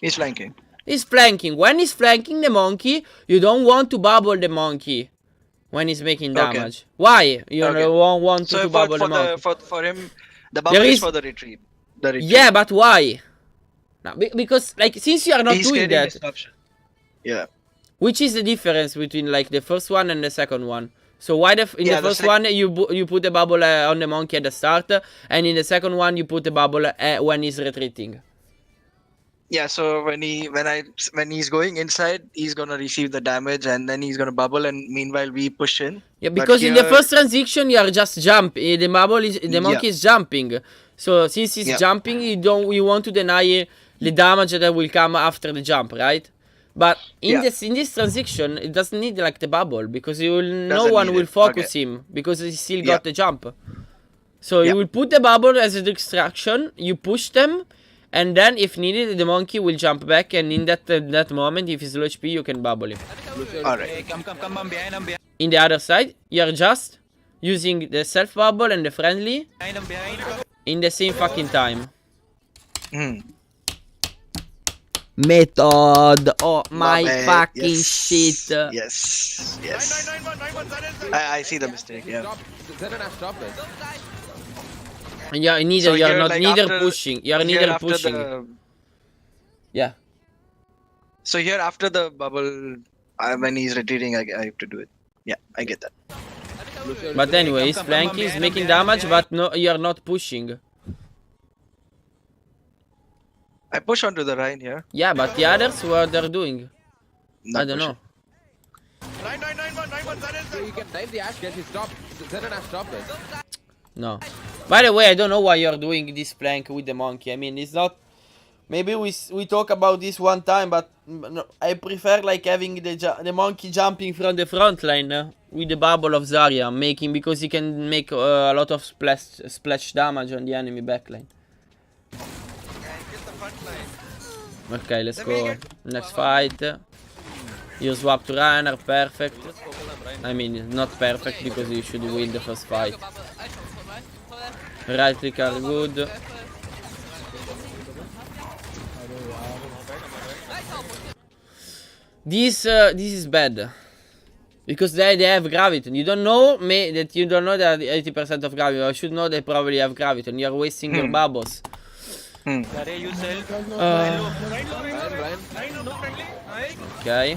He's flanking. He's flanking. When he's flanking the monkey, you don't want to bubble the monkey when he's making Okay. damage. Why? You Okay. don't want to So bubble the monkey. for him, the bubble There is is- for the retreat. The retreat. Yeah, but why? No, because like since you are not He's doing creating that, disruption. Yeah. which is the difference between like the first one and the second one? So why in Yeah, the the first one you put the bubble on the monkey at the start, and in the second one you put the bubble when he's retreating? Yeah, so when he's going inside, he's gonna receive the damage and then he's gonna bubble, and meanwhile we push in. Yeah, But because in the here- first transition you are just jump. The monkey is jumping. So since he's Yeah. jumping, you want to deny the damage that will come after the jump, right? But in this transition, it doesn't need like the bubble because no Doesn't one need will it. focus Okay. him because he still Yeah. got the jump. So you will put the bubble as a distraction. You push them, and then if needed, the monkey will jump back. And in that moment, if he's low HP, you can bubble him. Alright. Hey, come, I'm behind, In the other side, you are just using the self bubble and the friendly I'm behind. in the same fucking time. Hmm. Method. Oh my bad. fucking Yes. shit. Yes. Yes. I see the mistake. Yeah. Stop. Zen and stop it. Yeah, neither So you're here, not like, neither after- pushing. You're here neither after pushing. Yeah. So here after the bubble, when he's retreating, I have to do it. Yeah, I get that. But anyway, he's flanking, he's making damage, but no, you're not pushing. I push onto the Rhine here. Yeah, but the others, what they're doing? Not I don't know. So you can dive the Ash, get his stop. Zen and stop it. No. By the way, I don't know why you're doing this flank with the monkey. I mean, it's not. Maybe we talk about this one time, but no, I prefer like having the monkey jumping from the front line with the bubble of Zarya, because he can make a lot of splash damage on the enemy backline. Okay, let's go. Next fight. You swap to Reiner, perfect. I mean, not perfect because you should win the first fight. Right click are good. This is bad. Because they have Graviton. You don't know that you don't know that 80% of Graviton. I should know they probably have Graviton. You're wasting your bubbles. Sorry, you sell. Okay.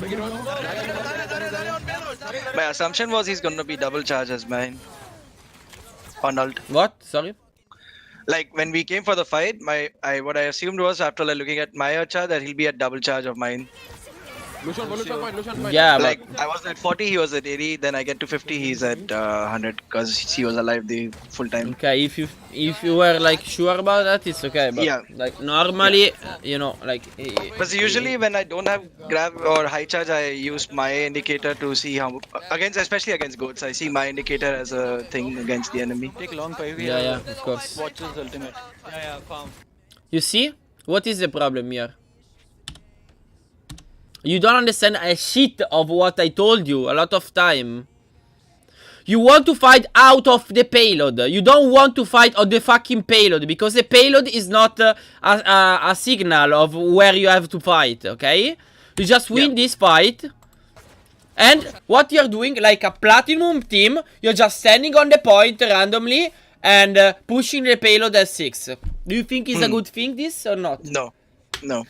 My assumption was he's gonna be double charge as mine. On ult. What? Sorry? Like when we came for the fight, what I assumed was after like looking at my charge that he'll be at double charge of mine. Lucian point. Yeah, Like but I was at 40, he was at 80. Then I get to 50, he's at 100 because he was alive the full time. okay, if you were like sure about that, it's okay. But Yeah. like normally, you know, like Because usually when I don't have grab or high charge, I use my indicator to see how especially against goats. I see my indicator as a thing against the enemy. Take long 5. yeah, of course. Watch his ultimate. Yeah, farm. You see, what is the problem here? You don't understand a shit of what I told you a lot of time. You want to fight out of the payload. You don't want to fight on the fucking payload because the payload is not a signal of where you have to fight, okay? You just win this fight. And what you're doing, like a platinum team, you're just standing on the point randomly and pushing the payload at 6. Do you think it's a good thing, this, or not? No.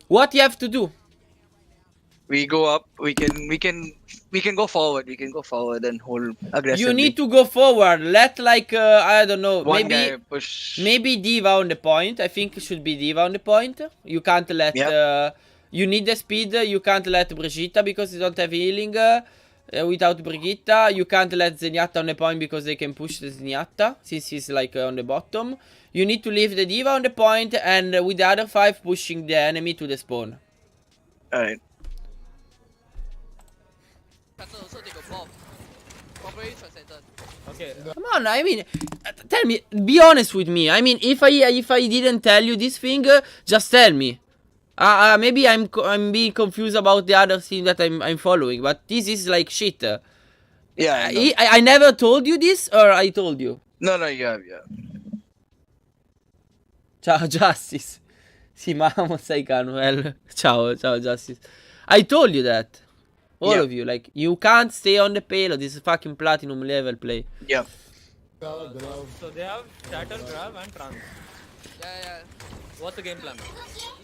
What you have to do? We go up. We can go forward. We can go forward and hold aggressively. You need to go forward. Let like I don't know. One guy push. Maybe Diva on the point. I think it should be Diva on the point. You can't let. You need the speed. You can't let Brigitte because you don't have healing. Without Brigitte, you can't let Zenyatta on the point because they can push the Zenyatta since he's like on the bottom. You need to leave the Diva on the point and with the other 5 pushing the enemy to the spawn. Alright. Okay. Come on, I mean, tell me, be honest with me. I mean, if I didn't tell you this thing, just tell me. Maybe I'm being confused about the other thing that I'm following, but this is like shit. Yeah. I never told you this, or I told you. No, yeah. Ciao Justice. Sì, mamma sai Canuel. Ciao Justice. I told you that. All of you, like, you can't stay on the payload. This is fucking platinum level play. Yeah. So they have shatter, grab, and trans. Yeah. What's the game plan?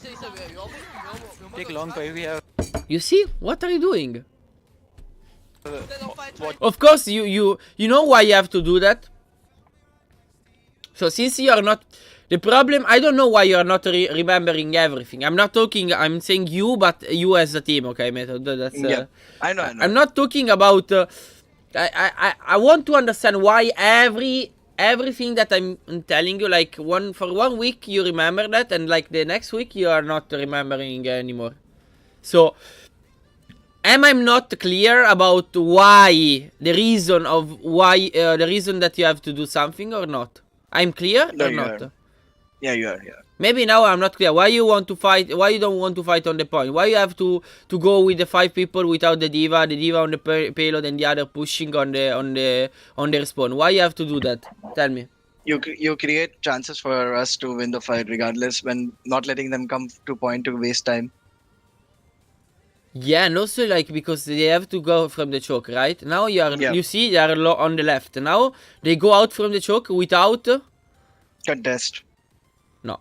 He said we almost Take long 5. We have. You see? What are you doing? fight. Of course, you know why you have to do that? So since you are not... The problem, I don't know why you're not remembering everything. I'm not talking, I'm saying you, but you as a team, okay, Method? That's, Yeah, I know. I'm not talking about, I want to understand why everything that I'm telling you, like, for 1 week you remember that, and like the next week you are not remembering anymore. So, am I not clear about why, the reason that you have to do something or not? I'm clear No, or you not? are. Yeah, you are. Maybe now I'm not clear. Why you want to fight? Why you don't want to fight on the point? Why you have to go with the 5 people without the diva on the payload and the other pushing on the respawn? Why you have to do that? Tell me. You create chances for us to win the fight regardless when not letting them come to point to waste time. Yeah, and also like because they have to go from the choke, right? Now Yeah. you see they are low on the left. Now they go out from the choke without Contest. no,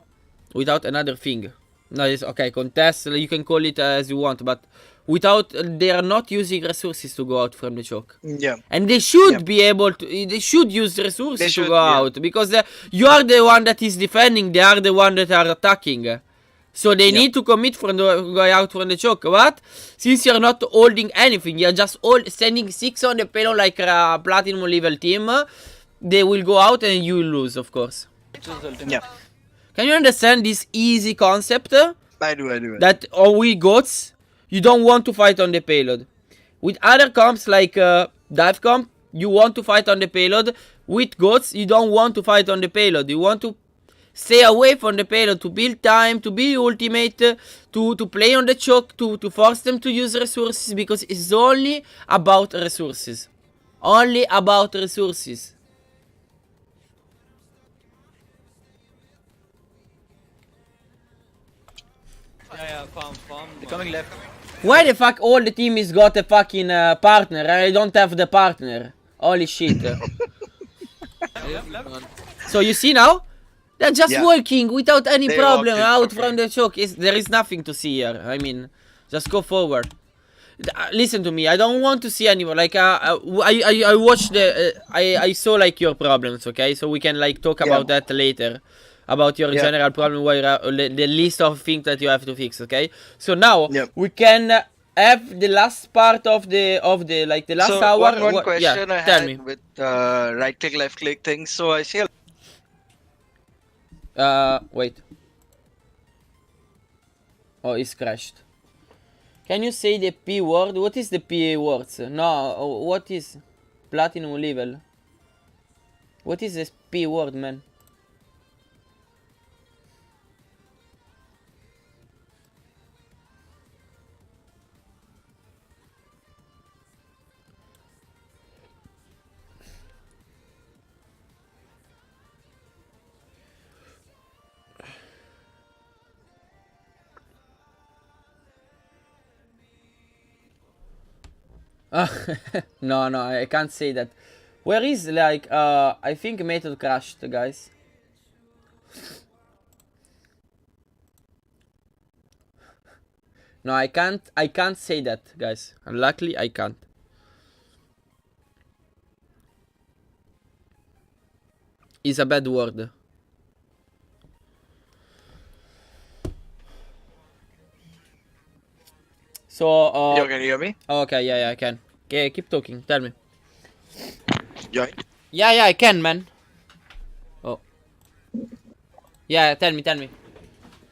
without another thing. No, it's okay. Contest. You can call it as you want, but without they are not using resources to go out from the choke. Yeah. And they should be able to. They should use resources should, to go yeah. out because you are the one that is defending. They are the one that are attacking. So they need to commit from going out from the choke. But since you're not holding anything, you're just standing 6 on the payload like a platinum level team, they will go out and you will lose, of course. Yeah. Can you understand this easy concept? I do. That we goats, you don't want to fight on the payload. With other comps like dive comp, you want to fight on the payload. With goats, you don't want to fight on the payload. You want to stay away from the payload to build time, to be ultimate, to play on the choke, to force them to use resources because it's only about resources. Only about resources. Yeah, farm. They're coming left. Why the fuck all the team is got a fucking partner and I don't have the partner? Holy shit. So you see now? They're just walking without any problem out from the choke. There is nothing to see here. I mean, just go forward. Listen to me. I don't want to see anyone. Like, I watched I saw like your problems. Okay, so we can like talk about that later. About your general problem, where the list of things that you have to fix. Okay, so now we can have the last part of the like the last hour. One question I tell had me. with right click, left click thing. So I see wait. Oh, it's crashed. Can you say the P word? What is the P words? No, what is platinum level? What is this P word, man? No, I can't say that. Where is like I think method crashed, guys. No, I can't say that, guys. Luckily I can't. It's a bad word. So can you hear me? Okay, yeah, I can. Okay, keep talking. Tell me. Yeah. Yeah, I can, man. Oh. Yeah, tell me.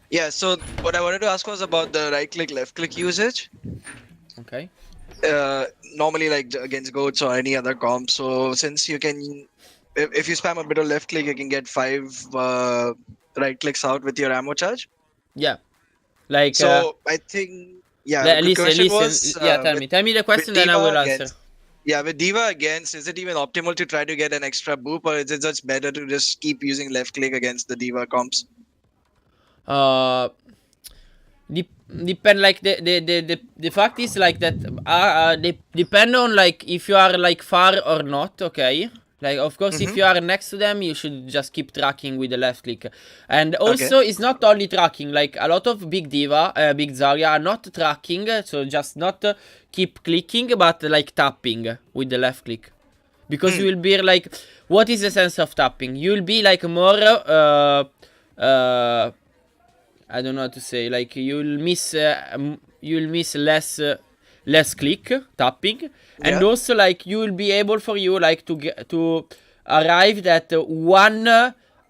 Yeah, so what I wanted to ask was about the right click, left click usage. Okay. Normally like against goats or any other comp. So since you can, if you spam a bit of left click, you can get 5 right clicks out with your ammo charge. Yeah. Like So I think listen. Was, tell me the question, then I will answer. Yeah, with Diva against, is it even optimal to try to get an extra boop, or is it just better to just keep using left click against the Diva comps? Depend, like the fact is like that depend on like if you are like far or not, okay? Like, of course, if you are next to them, you should just keep tracking with the left click. And also, it's not only tracking. Like, a lot of big Diva, big Zarya are not tracking. So, just not keep clicking, but like tapping with the left click. Because you will be like, what is the sense of tapping? You will be like more I don't know how to say, like you'll miss less click tapping, and Yeah. also like you will be able for you like to get to arrive at one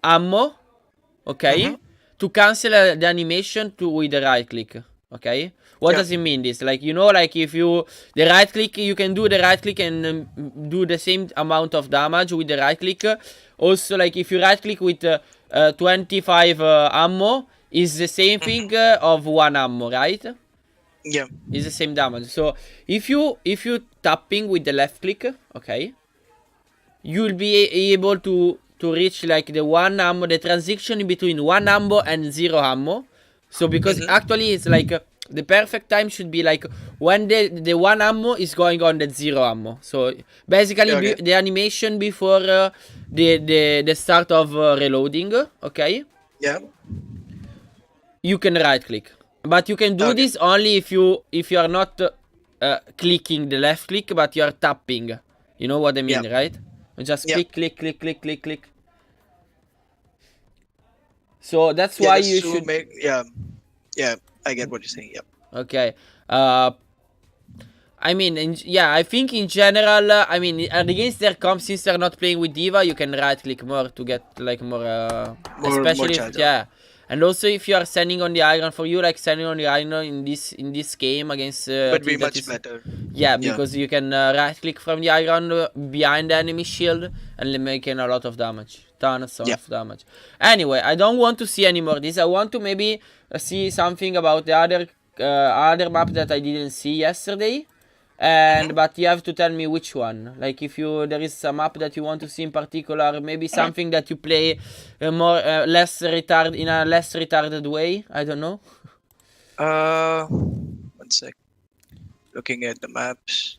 ammo, okay, to cancel the animation to with the right click, okay. What Yeah. does it mean this? Like, you know, like if you the right click, you can do the right click and do the same amount of damage with the right click. Also, like if you right click with 25 ammo, is the same thing of one ammo, right? Yeah. It's the same damage. So if you tapping with the left click, okay, you'll be able to reach like the one ammo, the transition in between one ammo and zero ammo. So because actually it's like the perfect time should be like when the one ammo is going on the zero ammo. So basically Okay. the animation before the start of reloading, okay, Yeah. you can right click, but you can do Okay. this only if you are not clicking the left click, but you are tapping. You know what I mean, Yeah. right? You just Yeah. click. So that's Yeah. why Just you to should. make. Yeah. Yeah. I get what you're saying. Yeah. Okay. I mean, yeah, I think in general, I mean, against their comp, since they're not playing with Diva, you can right click more to get like more, More especially if, charge up. yeah. And also if you are standing on the iron, for you like standing on the iron in this game against a Would be team that much is, better. yeah, Yeah. because you can right click from the iron behind the enemy shield and making a lot of damage, tons Yeah. of damage. Anyway, I don't want to see anymore this. I want to maybe see something about the other map that I didn't see yesterday. And but you have to tell me which one. Like if there is a map that you want to see in particular, maybe something that you play more less retarded in a less retarded way. I don't know. 1 sec. Looking at the maps.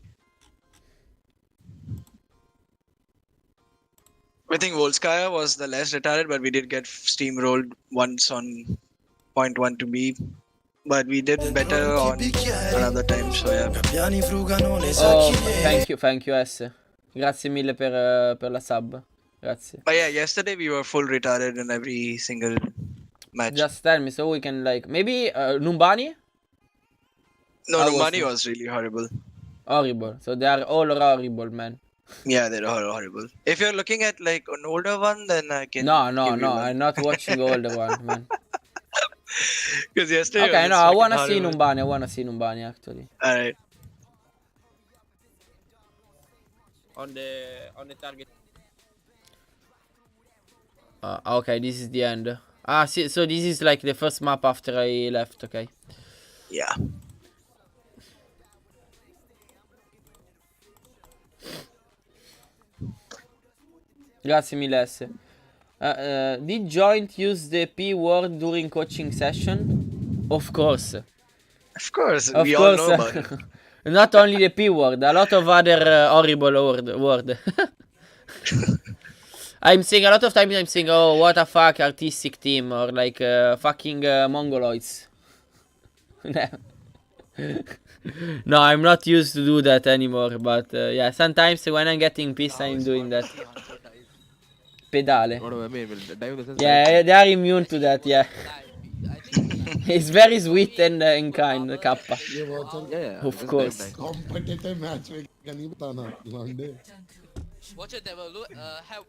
I think Volskaya was the less retarded, but we did get steamrolled once on point 1 to B. But we did better on another time, so yeah. Oh, thank you S. Grazie mille per la sub. Grazie. But yeah, yesterday we were full retarded in every single match. Just tell me so we can like maybe Numbani. No, How no, was money it? was really horrible. Horrible. So they are all horrible, man. Yeah, they're all horrible. If you're looking at like an older one, then I can. No. give you one. I'm not watching older one, man. Because yesterday. Okay, was no, just I fucking wanna see horrible. Numbani. I wanna see Numbani actually. Alright. On the target. Okay, this is the end. See, so this is like the first map after I left. Okay. Yeah. Grazie mille S. Did Joint use the P word during coaching session? Of course. Of course, Of we course. all know about it. Not only the P word, a lot of other horrible word. I'm saying a lot of times I'm saying, oh, what a fuck artistic team, or like fucking mongoloids. No, I'm not used to do that anymore, but yeah, sometimes when I'm getting pissed, I'm doing that. Pedale. What do I mean? Will dive in the sense Yeah, they are immune to that, yeah. I think It's very sweet and kind, Kappa. ये बहुत सारे Yeah. Of just course. dive. competitive match में क्या नहीं बताना लौंडे watch it, they will look help.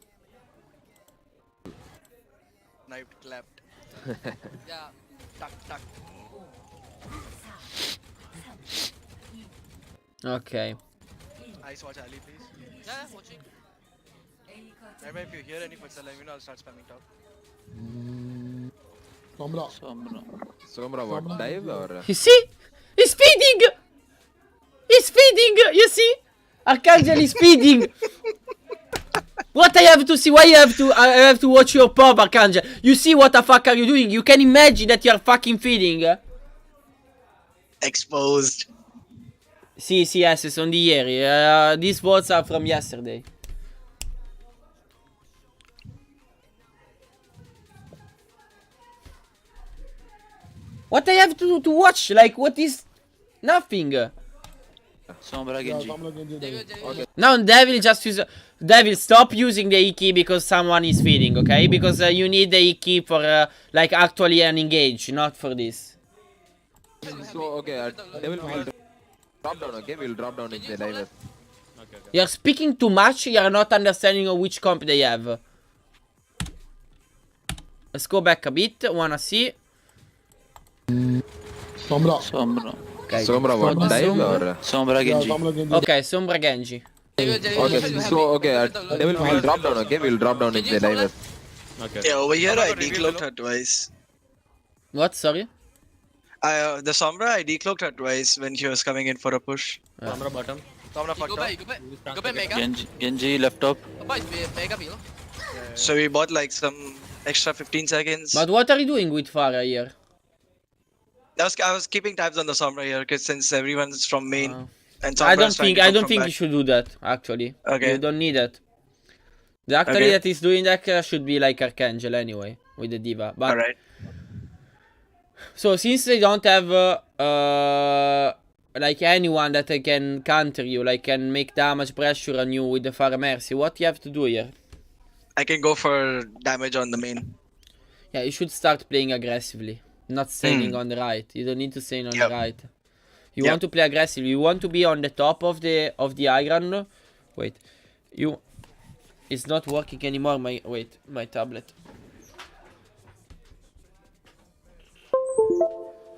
Knife clapped. Yeah. Tuck, tuck. Okay. Ice watch Ali, please. Yeah, watching. Remember, if you hear any footsteps, let me know. I'll start spamming top. Sombra Somra, what? Dive or? You see? He's speeding! He's speeding! You see? Archangel is speeding! What I have to see? Why I have to watch your pop, Archangel? You see what the fuck are you doing? You can imagine that you're fucking feeding. Exposed. Sì, yes, sono di ieri. These votes are from yesterday. What I have to watch? Like, what is... Nothing. Sombra Yeah, Genji. Sombra Genji. Jago, Jago. Jago. Now Devil just use. Devil, stop using the E-key because someone is feeding, okay? Because you need the E-key for like actually an engage, not for this. So, okay, Devil will drop down, okay? We'll drop down into the dive. You're speaking too much. You're not understanding of which comp they have. Let's go back a bit. Wanna see? Sombra. Sombra. Okay. Sombra what? Sombra. Dive or? Sombra Yeah, Genji. Sombra Genji. Okay, Sombra Genji. Jago, Jago. Okay, so, okay, Devil will drop down, okay? We'll drop down into the dive. Yeah, over here Sombra I got revealed decloaked below. her twice. What? Sorry? The Sombra I decloaked her twice when she was coming in for a push. Sombra You fucked go up. back, you go back. Go back, Mega. Genji left top. Boys, Mega below. So we bought like some extra 15 seconds. But what are you doing with Farah here? I was keeping tabs on the Sombra here because since everyone's from main and Sombra I don't is trying think to I come don't from think back. you should do that. Actually, Okay. you don't need that. The actor Okay. that is doing that should be like Archangel anyway with the diva. But Alright. so since they don't have like anyone that can counter you, like can make damage pressure on you with the Farah Mercy, what you have to do here? I can go for damage on the main. Yeah, you should start playing aggressively, not staying on the right. You don't need to stay on Yep. the right. You Yep. want to play aggressively. You want to be on the top of the high ground. Wait, it's not working anymore. My tablet.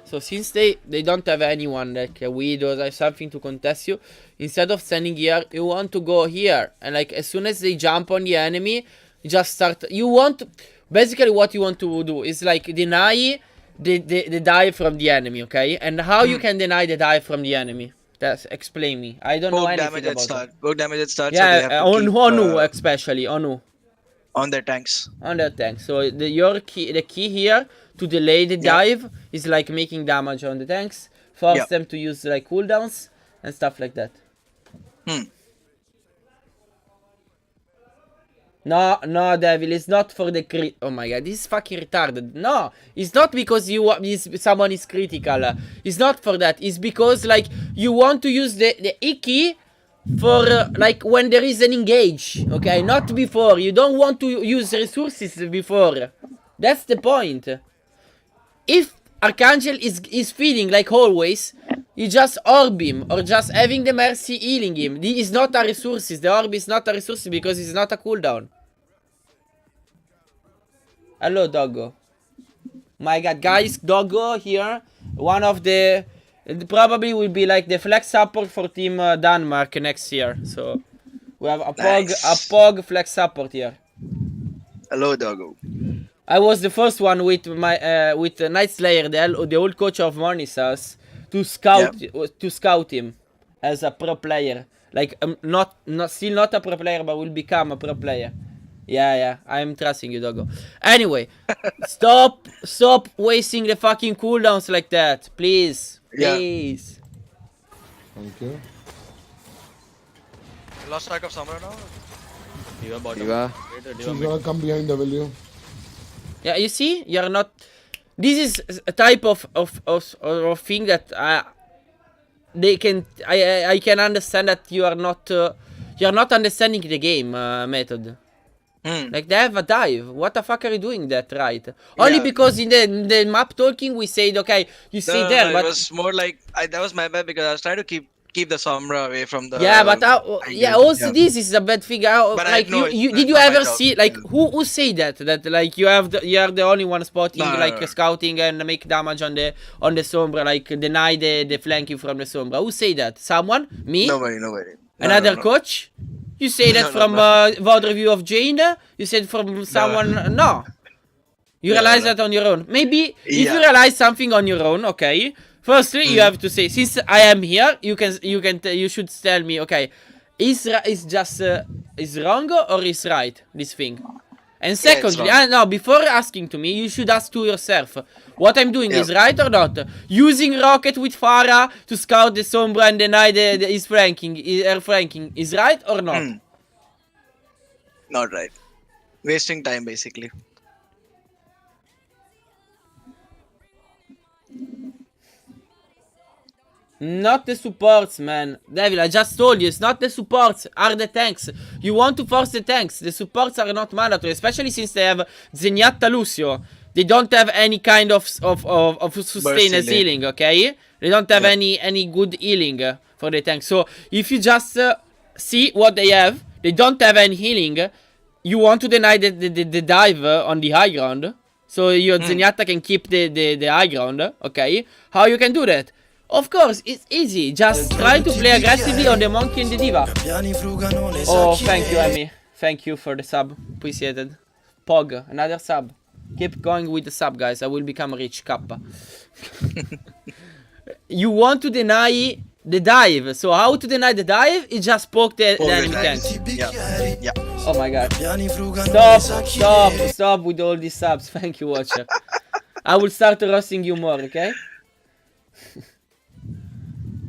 So since they don't have anyone like a widow or something to contest you, instead of standing here, you want to go here, and like as soon as they jump on the enemy, you just start. You want to, basically what you want to do is like deny the dive from the enemy, okay? And how you can deny the dive from the enemy? That's explain me. I don't know Poke anything damage at about start. it. Poke damage at start. So they have Yeah, to on keep, Honu especially Honu. on their tanks. On the tank. So the key here to delay the dive is like making damage on the tanks, force them to use like cooldowns and stuff like that. No, Devil, it's not for the crit. Oh my god, this is fucking retarded. No, it's not because someone is critical. It's not for that. It's because like you want to use the E-key for like when there is an engage, okay? Not before. You don't want to use resources before. That's the point. If Archangel is feeding like always, you just orb him or just having the Mercy healing him. This is not a resources. The orb is not a resource because it's not a cooldown. Hello, Doggo. My god, guys, Doggo here. One of the probably will be like the flex support for Team Denmark next year. So we have a Pog flex support here. Hello, Doggo. I was the first one with my with Night Slayer, the old coach of Monisas, to scout him as a pro player. Like still not a pro player, but will become a pro player. Yeah, I'm trusting you, Doggo. Anyway, stop wasting the fucking cooldowns like that, please. Please. Thank you. Lost track of Sombra now. Diva. She's gonna come behind W. Yeah, you see, you're not. This is a type of thing that they can. I can understand that you are not. You're not understanding the game method. Like they have a dive. What the fuck are you doing that right? Only because in the map talking we said okay, you stay there, but it was more like that was my bad because I was trying to keep the Sombra away from the. Yeah, but also this is a bad figure. But I like know did you ever see like who say that like you are the only one spotting scouting and make damage on the Sombra, like deny the flanking from the Sombra? Who say that? Someone? Me? Nobody. Another coach? You say that from VOD review of Jane? You said from someone? No. You realize that on your own. Maybe if you realize something on your own, okay. Firstly, you have to say, since I am here, you should tell me, okay, is wrong or is right this thing? And secondly, no, before asking to me, you should ask to yourself, what I'm doing is right or not? Using Rocket with Farah to scout the Sombra and deny his flanking is right or not? Not right. Wasting time basically. Not the supports, man. Devil, I just told you, it's not the supports, are the tanks. You want to force the tanks. The supports are not mandatory, especially since they have Zenyatta Lucio. They don't have any kind of sustain as healing, okay? They don't have any good healing for the tank. So, if you just see what they have, they don't have any healing. You want to deny the dive on the high ground. So, your Zenyatta can keep the high ground, okay? How you can do that? Of course, it's easy. Just try to play aggressively on the monkey and the diva. Oh, thank you, Emmy. Thank you for the sub. Appreciated. Pog, another sub. Keep going with the sub, guys. I will become rich, Kappa. You want to deny the dive. So how to deny the dive? You just poke the enemy tank. Yeah. Oh my god. Stop with all these subs. Thank you, Watcher. I will start roasting you more, okay?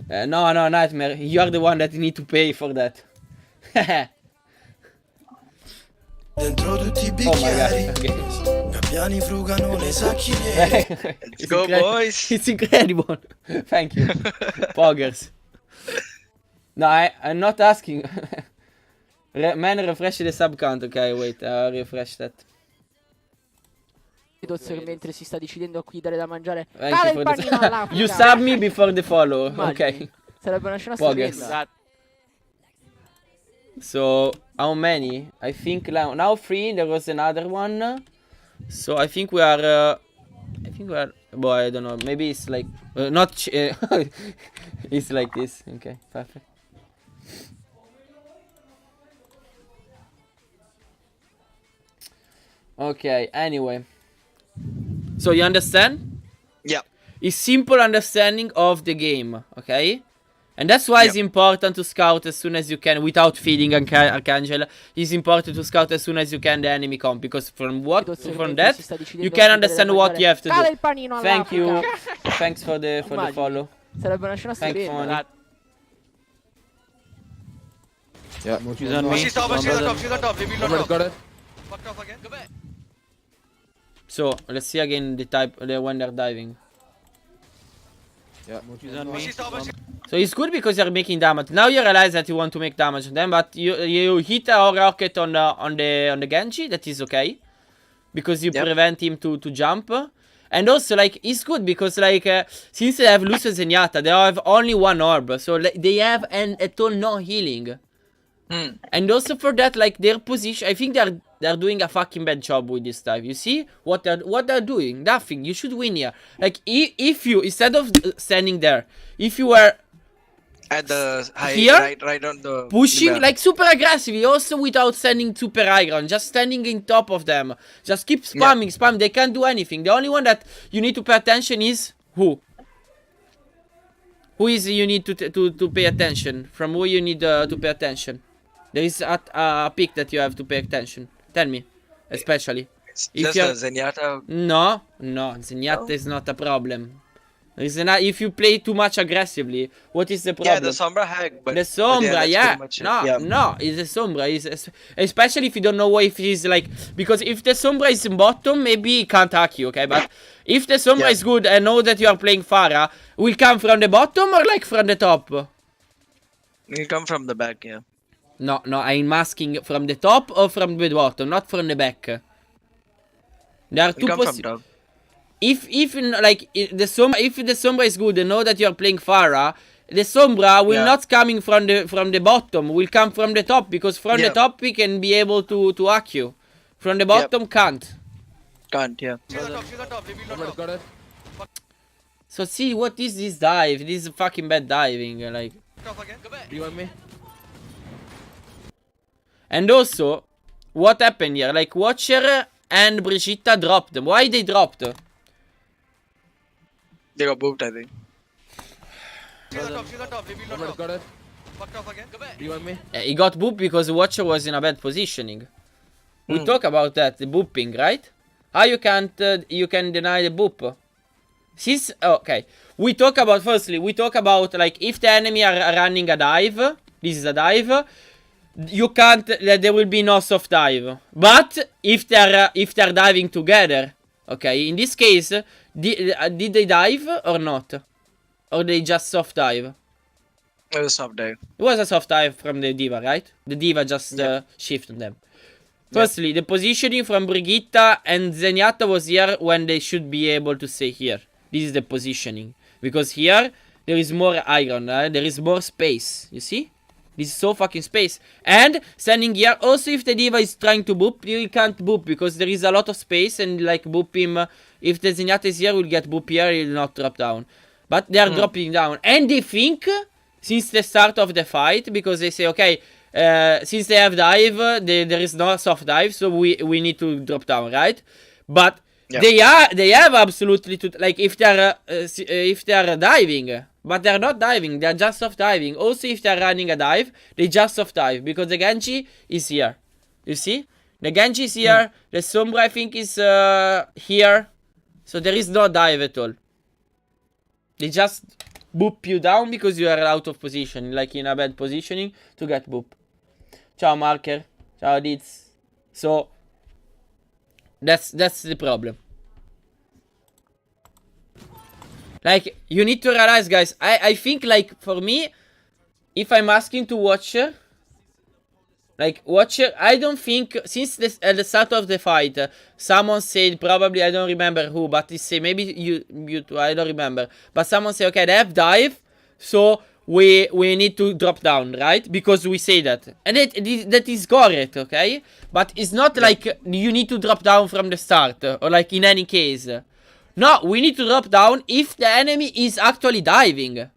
No, Nightmare. You are the one that need to pay for that. Oh my god. Okay. Let's go, boys. It's incredible. Thank you. Poggers. No, I'm not asking. Man, refresh the sub count. Okay, wait. I'll refresh that. Mentre si sta decidendo a qui dare da mangiare. Thank Cala you il for panino the all'Africa. You sub me before the follow. Immagini. Okay. Sarebbe una scena Poggers. stupenda. So, how many? I think now 3. There was another one. So, I think we are... Boy, I don't know. Maybe it's like... not... it's like this. Okay, perfect. Okay, anyway. So, you understand? Yeah. It's simple understanding of the game, okay? And that's why it's important to scout as soon as you can without feeding Archangel. It's important to scout as soon as you can the enemy comp, because from that you can understand what you have to do. Thank you. Thanks for the follow. Sarebbe una scena Thanks, stupenda. Fonny. Yeah. She's on Oh, me. she's top, she's on top, she's on top. Reveal on top. Got it. Fucked off again. Go back. So let's see again when they're diving. Yeah. She's on Oh, me. she's top, she's So it's good because you're making damage. Now you realize that you want to make damage on them, but you hit a rocket on the Genji. That is okay, because you prevent him to jump. And also, like, it's good because, like, since they have Lucio Zenyatta, they have only one orb, so they have at all no healing. And also for that, like, their position, I think they're doing a fucking bad job with this dive. You see what they're doing? Nothing. You should win here. Like, if you, instead of standing there, if you were At the high, here, right on the pushing the- like super aggressively, also without standing super high ground, just standing in top of them. Just keep spamming, spam. They can't do anything. The only one that you need to pay attention is who? Who is you need to pay attention? From who you need to pay attention? There is a pick that you have to pay attention. Tell me, especially. It's If just you're- a Zenyatta. No, Zenyatta is not a problem. If you play too much aggressively, what is the problem? Yeah, the Sombra hack, but The Sombra, that's yeah. pretty much it. No, Yeah. no, it's a Sombra. Especially if you don't know if he's like... Because if the Sombra is in bottom, maybe he can't hack you, okay? But if the Sombra is good and know that you are playing Pharah, will come from the bottom or like from the top? He'll come from the back, yeah. No, I'm asking from the top or from the bottom, not from the back. There are He'll two come from possibilities. top. If the Sombra is good and know that you are playing Pharah, the Sombra will not coming from the bottom, will come from the top, because from the top we can be able to hack you. From the bottom can't. Can't, yeah. She's on top, reveal on top. Got it. So see, what is this dive? This is fucking bad diving, like. Fucked off again. Go back. Do you want me? And also, what happened here? Like, Watcher and Brigitta dropped them. Why they dropped? They got booped, I think. She's on top, reveal on top. Got it. Fucked off again. Go back. Do you want me? He got booped because Watcher was in a bad positioning. We talk about that, the booping, right? How you can deny the boop? Since, okay, we talk about like if the enemy are running a dive, this is a dive, you can't, there will be no soft dive. But if they're diving together, okay, in this case, did they dive or not? Or they just soft dive? It was soft dive. It was a soft dive from the D.Va, right? The D.Va just shifted them. Firstly, the positioning from Brigitte and Zenyatta was here when they should be able to stay here. This is the positioning. Because here, there is more iron, there is more space. You see? This is so fucking space. And standing here, also if the D.Va is trying to boop, you can't boop because there is a lot of space and like boop him. If the Zenyatta is here, we'll get boop here, he'll not drop down. But they are dropping down. And they think, since the start of the fight, because they say, okay, since they have dive, there is no soft dive, so we need to drop down, right? But they have absolutely to, like, if they are diving, but they're not diving, they're just soft diving. Also, if they're running a dive, they just soft dive because the Genji is here. You see, the Genji is here. The Sombra I think is here, so there is no dive at all. They just boop you down because you are out of position, like in a bad positioning to get boop. Ciao Marker, ciao Diz. So that's the problem. Like, you need to realize, guys, I think, like, for me, if I'm asking to watcher, I don't think, since this, at the start of the fight, someone said, probably, I don't remember who, but they say, maybe you two, I don't remember, but someone say, okay, they have dive, so we need to drop down, right? Because we say that. And that is correct, okay? But it's not like you need to drop down from the start, or like in any case. No, we need to drop down if the enemy is actually diving.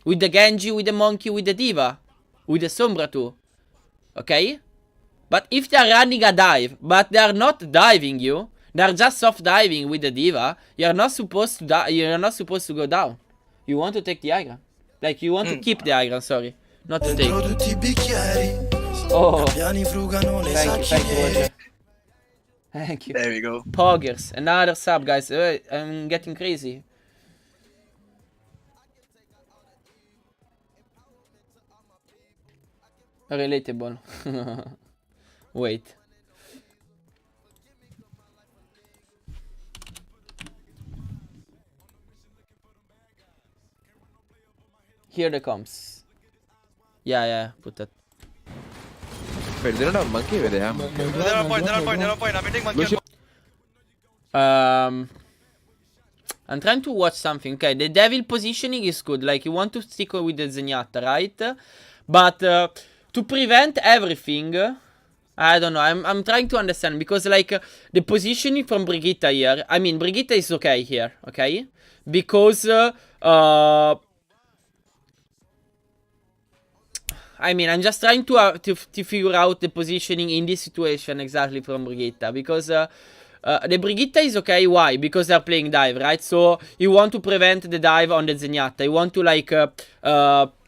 With the Genji, with the Monkey, with the D.Va. With the Sombra too. Okay? But if they are running a dive, but they are not diving you, they are just soft diving with the D.Va, you are not supposed to you are not supposed to go down. You want to take the high ground. Like, you want to keep the high ground, sorry. Not to take. Oh. Thank you, Roger. Thank you. There we go. Poggers, another sub, guys. I'm getting crazy. Relatable. Wait. Here they comes. Yeah, put that. Wait, they don't have monkey where they have. They're on point. I'm hitting monkey. I'm trying to watch something. Okay, the devil positioning is good. Like, you want to stick with the Zenyatta, right? But to prevent everything, I don't know. I'm trying to understand because, like, the positioning from Brigitte here. I mean, Brigitte is okay here, okay? Because I mean, I'm just trying to figure out the positioning in this situation exactly from Brigitte. Because the Brigitte is okay. Why? Because they're playing dive, right? So you want to prevent the dive on the Zenyatta. You want to, like,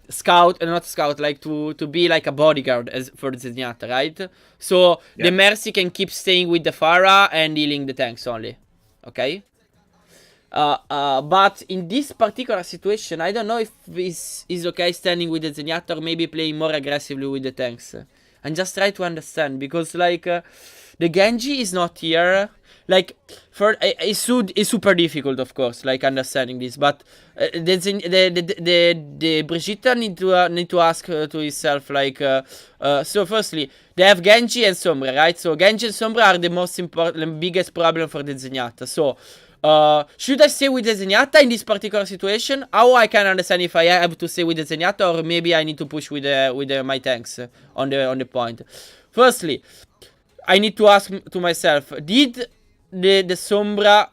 scout, not scout, like to be like a bodyguard for the Zenyatta, right? So the Mercy can keep staying with the Pharah and healing the tanks only. Okay? But in this particular situation, I don't know if is okay standing with the Zenyatta or maybe playing more aggressively with the tanks. I'm just trying to understand because, like, the Genji is not here. Like, it's super difficult, of course, like, understanding this. But the Brigitte need to ask to himself, like, so firstly, they have Genji and Sombra, right? So Genji and Sombra are the most important, biggest problem for the Zenyatta. So should I stay with the Zenyatta in this particular situation? How I can understand if I have to stay with the Zenyatta or maybe I need to push with my tanks on the point. Firstly, I need to ask to myself: did the Sombra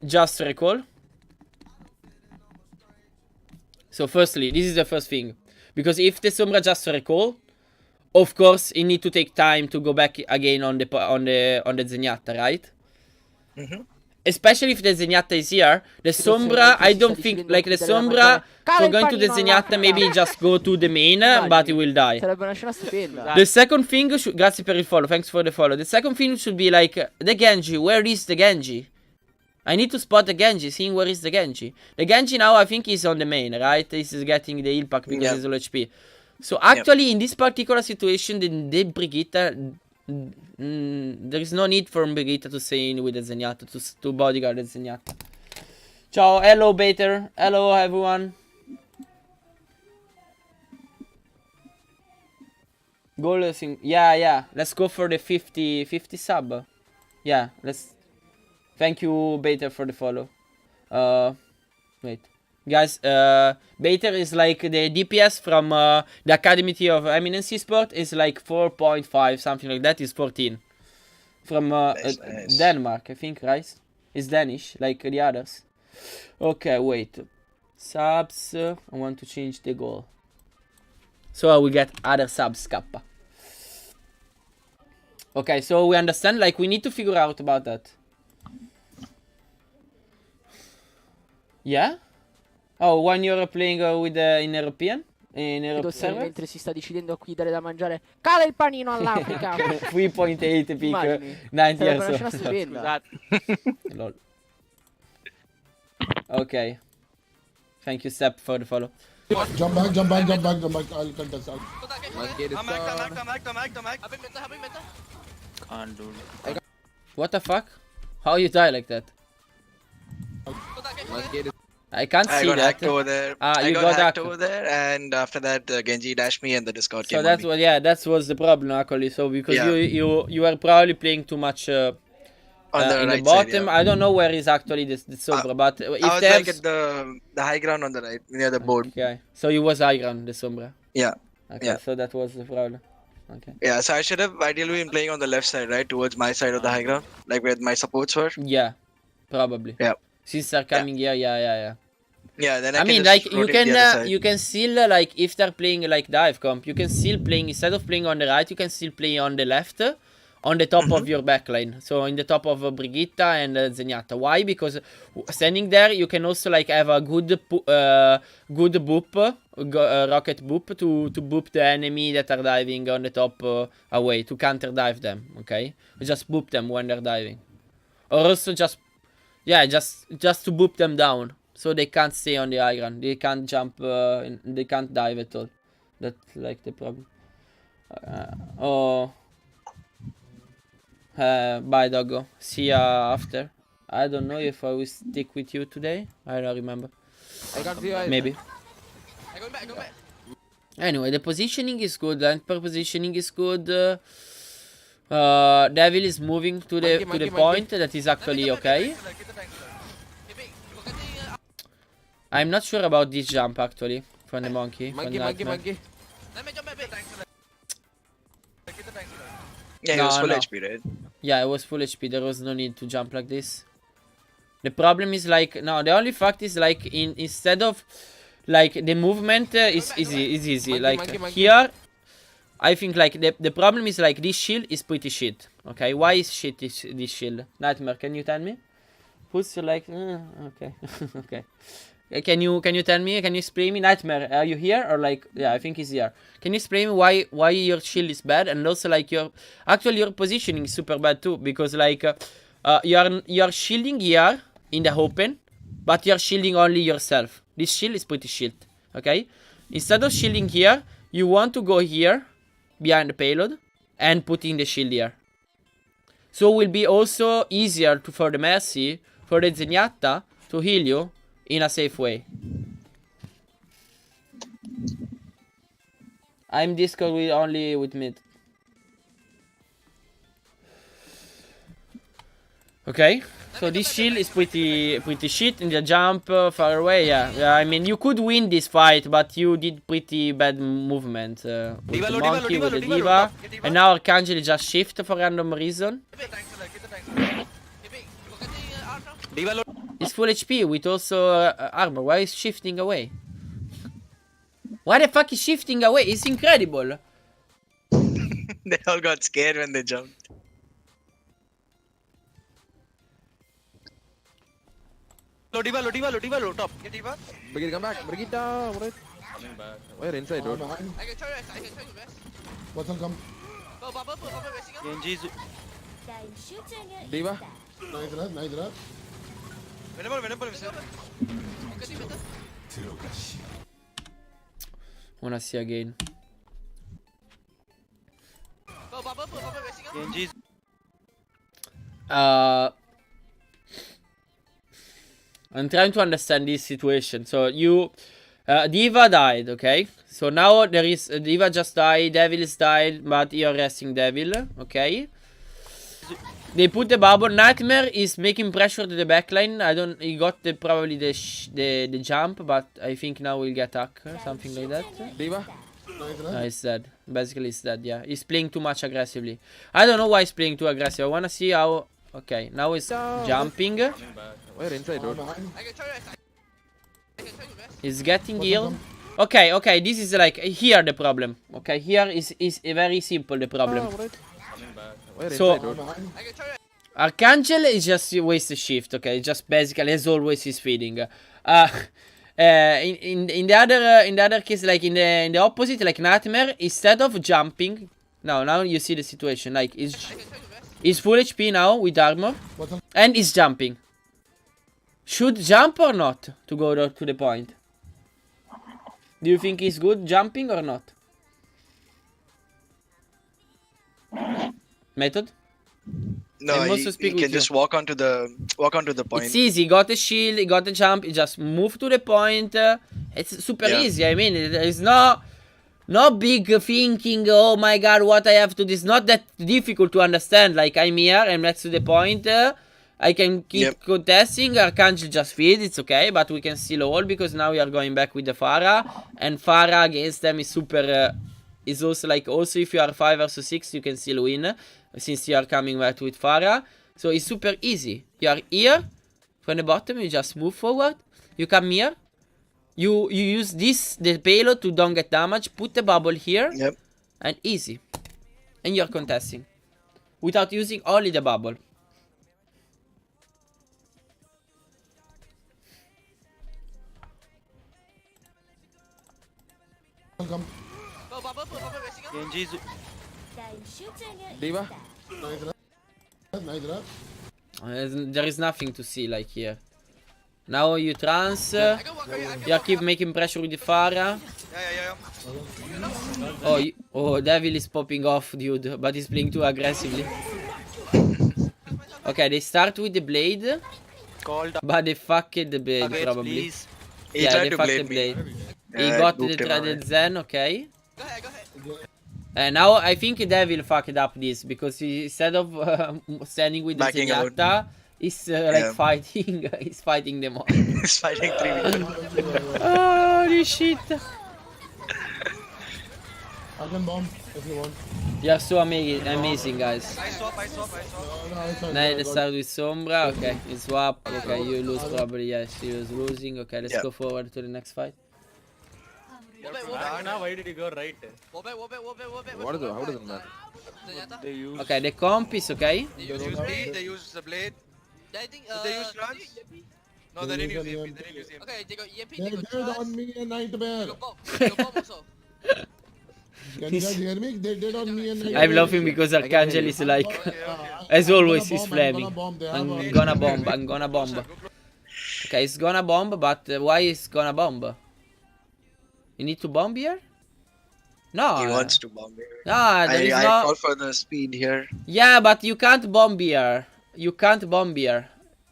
just recall? So firstly, this is the first thing, because if the Sombra just recall, of course, it need to take time to go back again on the Zenyatta, right? Especially if the Zenyatta is here, the Sombra, I don't think, like, the Sombra, for going to the Zenyatta, maybe just go to the main, but he will die. Sarebbe una scena stupenda. The second thing, grazie per il follow, thanks for the follow. The second thing should be, like, the Genji, where is the Genji? I need to spot the Genji, seeing where is the Genji. The Genji now, I think, is on the main, right? This is getting the heal pack because he's low HP. So, actually, in this particular situation, the Brigitte, there is no need for Brigitte to stay in with the Zenyatta, to bodyguard the Zenyatta. Ciao, hello Bater. Hello everyone. Goal yeah. Let's go for the 50 sub. Yeah, let's. Thank you Bater for the follow. Wait. Guys, Bater is like the DPS from the Academy tier of Eminence Esports is like 4.5, something like that. Is 14. From Nice. Denmark, I think, right? It's Danish, like the others. Okay, wait. Subs. I want to change the goal. So I will get other subs, Kappa. Okay, so we understand, like, we need to figure out about that. Yeah? Oh, when you're playing with in European? In Vedo Europe se server? mentre si sta decidendo qui dare da mangiare. Cala il panino all'Africa! 3.8 pick, Immagini. 90 Sarebbe years una scena old. stupenda. Lol. Okay. Thank you, Sepp, for the follow. Jump back, jump back, jump back, jump back. I'll contest. Monkey I'm act. Habis mental. Can't do. What the fuck? How you die like that? Monkey I can't I see got that. hacked over there. I you got got hacked hacked. over there, and after that, Genji dashed me, and the Discord So came that's on me. what, yeah, that was the problem actually. So because Yeah. you were probably playing too much On the in the right side, bottom. yeah. I don't know where is actually the Sombra, but if I was they like have at the high ground on the right, near the board. okay, so you was high ground the Sombra. Yeah. Okay, Yeah. so that was the problem. Okay. Yeah, so I should have ideally been playing on the left side, right, towards my side of the high ground, like where my supports were. Yeah, probably. Yeah. Since they're coming here, yeah. Yeah, then I can mean, just like you rotate the other can side. you can still like if they're playing like dive comp, you can still playing instead of playing on the right, you can still play on the left, on the top of your backline. So in the top of Brigitte and Zenyatta. Why? Because standing there, you can also like have a good good boop, rocket boop to boop the enemy that are diving on the top away to counter dive them. Okay, just boop them when they're diving, or also just to boop them down. So they can't stay on the high ground. They can't jump. They can't dive at all. That's like the problem. Bye, doggo. See ya after. I don't know if I will stick with you today. I don't remember. I can't see you either. Maybe. I going back. Anyway, the positioning is good. Land per positioning is good. Devil is moving to the Monkey. point. That is actually okay. I'm not sure about this jump actually from the monkey. Monkey. Let me jump back a bit. Yeah, he No, was full no. HP, right? Yeah, it was full HP. There was no need to jump like this. The problem is like no. The only fact is like instead of like the movement is easy. Like Monkey. here, I think like the problem is like this shield is pretty shit. Okay, why is shit this shield? Nightmare, can you tell me? Who's like okay okay. Can you tell me? Can you explain me? Nightmare, are you here or like yeah? I think he's here. Can you explain me why your shield is bad and also like your positioning is super bad too because like you're shielding here in the open, but you're shielding only yourself. This shield is pretty shit. Okay, instead of shielding here, you want to go here behind the payload and put in the shield here. So it will be also easier for the Mercy for the Zenyatta to heal you in a safe way. I'm Discord only with mid. Okay, so this shield is pretty shit in the jump far away. Yeah, I mean you could win this fight, but you did pretty bad movement with the monkey, with the diva, and now Archangel just shift for random reason. It's full HP with also armor. Why is shifting away? Why the fuck is shifting away? It's incredible. They all got scared when they jumped. Low, top. Get Diva. Brigitte, come back. Brigitte, alright. We're inside, dude. Behind. I can try to rest. What's on come? Go, bubble resting up. Genji's Diva. Nice rep. Winnable, Mr. Getting better. Wanna see again. Go, bubble resting up. Genji's I'm trying to understand this situation. So you, Diva died, okay? So now there is Diva just died, Devil is died, but you're resting Devil, okay? They put the bubble. Nightmare is making pressure to the backline. I don't. He got probably the jump, but I think now we'll get attack, something like that. Diva. No, he's dead. Basically, he's dead. Yeah, he's playing too much aggressively. I don't know why he's playing too aggressive. I wanna see how. Okay, now he's jumping. We're inside, dude. I can try to rest. He's getting healed. Okay. This is like here the problem. Okay, here is very simple the problem. We're So- inside, dude. I can try to Archangel is just waste the shift, okay? Just basically as always is feeding. In the other case, like in the opposite, like Nightmare, instead of jumping, now you see the situation. Like is full HP now with armor, and is jumping. Should jump or not to go to the point? Do you think he's good jumping or not? Method? No, I'm also he speak can with you. just walk onto the point. It's easy. He got the shield, he got the jump, he just moved to the point. It's super Yeah. easy. I mean, there's no big thinking, oh my god, what I have to do. It's not that difficult to understand. Like, I'm here, I'm next to the point. I can keep contesting. Archangel just feed, it's okay, but we can still hold because now we are going back with the Pharah. And Pharah against them is super. Is also like, also if you are 5 versus 6, you can still win. Since you are coming back with Pharah. So it's super easy. You are here. From the bottom, you just move forward. You come here. You use the payload to don't get damage. Put the bubble here. Yep. And easy. And you're contesting. Without using only the bubble. Come. Go, bubble, resting up. Genji's Diva. Nice rep. There is nothing to see like here. Now you trans. I can walk right. I can You keep making pressure with the Pharah. Yeah. Oh, Devil is popping off, dude. But he's playing too aggressively. Okay, they start with the blade. called But they fucked the blade, against, probably. please. He Yeah, tried they to fucked the blade me. blade. Yeah, He I got booped him the away. Zen, okay. Go ahead. And now I think Devil fucked up this because instead of standing with the Backing out. Zenyatta, he's like fighting. He's fighting them all. He's fighting 3v1. Holy shit! I can bomb if you want. You're so amazing, guys. I swap. Now let's start with Sombra. Okay, you swap. Okay, you lose probably. Yes, he was losing. Okay, let's go forward to the next fight. Why did you go right? Wall back. What is it? How does it matter? Zenyatta. They use Okay, the comp is okay. They use me. They use the blade. I think, Did they use trans? No, they didn't use EMP. They didn't use EMP. Okay, they got EMP, They're they got dead trans, on me and Nightmare. they got bomb. They got bomb also. Can you guys hear me? They did on me and Nightmare. I'm laughing because Archangel is like, as always, he's flaming. I'm gonna bomb. Okay, he's gonna bomb, but why is gonna bomb? You need to bomb here? No. He wants to bomb here. No, there is I no. call for the speed here. Yeah, but you can't bomb here. You can't bomb here.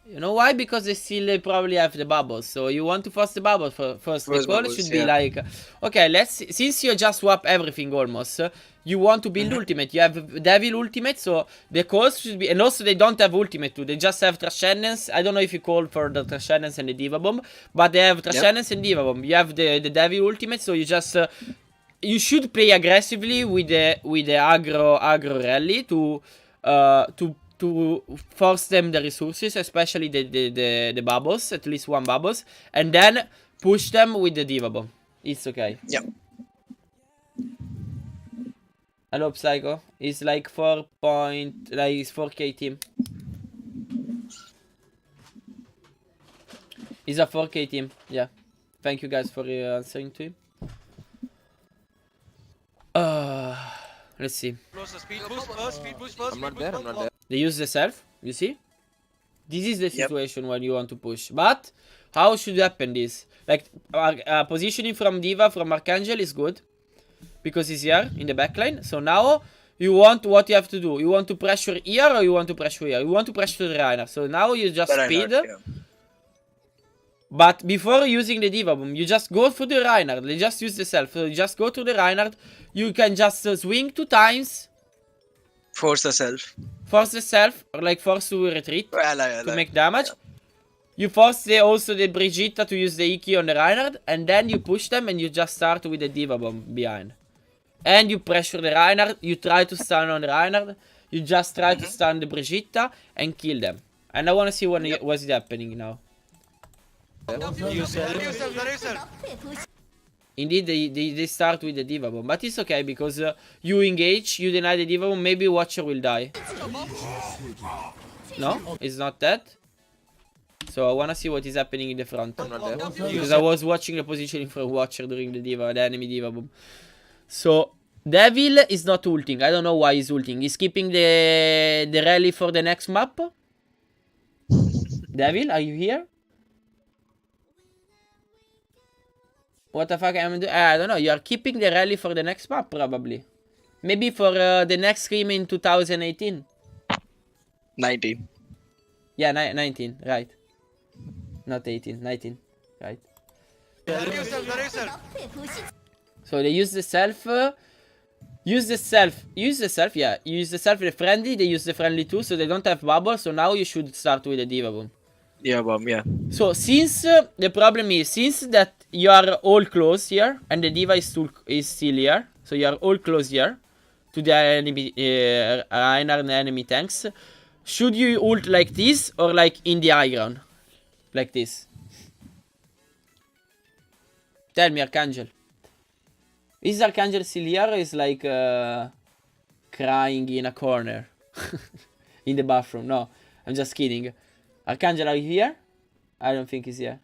You know why? Because they still probably have the bubbles. So you want to force the bubble first. The First call bubbles, should be yeah. like, okay, let's see, since you just swap everything almost. You want to build ultimate. You have Devil ultimate, so the calls should be, and also they don't have ultimate too. They just have Trascendence. I don't know if you call for the Trascendence and the Diva Bomb, but they have Trascendence and Diva Bomb. You have the Devil ultimate, so you just you should play aggressively with the aggro rally to force them the resources, especially the bubbles, at least one bubbles, and then push them with the Diva Bomb. It's okay. Yep. Hello, Psycho. It's like 4K team. It's a 4K team. Yeah. Thank you guys for answering to him. Let's see. Close the speed boost first. Speed boost first. I'm not there. I'm not there. They use the self. You see? This is the situation when you want to push. But how should happen this? Like positioning from Diva, from Archangel is good. Because he's here in the backline. So now you want what you have to do. You want to pressure here or you want to pressure here? You want to pressure the Reiner. So now you just speed. Yeah. But before using the Diva Bomb, you just go for the Reinhardt. They just use the self. So you just go to the Reinhardt. You can just swing 2 times. Force the self. Force the self, or like force to retreat Well, to make damage. You force also the Brigitte to use the EQ on the Reinhardt. And then you push them and you just start with the Diva Bomb behind. And you pressure the Reinhardt. You try to stun on the Reinhardt. You just try to stun the Brigitte and kill them. And I want to see what's happening now. Indeed, they start with the Diva Bomb, but it's okay because you engage, you deny the Diva Bomb, maybe Watcher will die. No, it's not that. So I wanna see what is happening in the front. Because I was watching the positioning for Watcher during the enemy Diva Bomb. So Devil is not ulting. I don't know why he's ulting. He's keeping the rally for the next map. Devil, are you here? What the fuck am I doing? I don't know. You are keeping the rally for the next map, probably. Maybe for the next scream in 2018. 19. Yeah, 19, right. Not 18, 19, right. So they use the self. Use the self, yeah. Use the self with the friendly. They use the friendly too, so they don't have bubble. So now you should start with the Diva Bomb. Yeah, bomb, yeah. So since the problem is, since that you are all close here and the Diva is still here, so you are all close here to the enemy Reinhardt and enemy tanks. Should you ult like this or like in the high ground, like this? Tell me, Archangel. Is Archangel still here or is like crying in a corner in the bathroom? No, I'm just kidding. Archangel, are you here? I don't think he's here.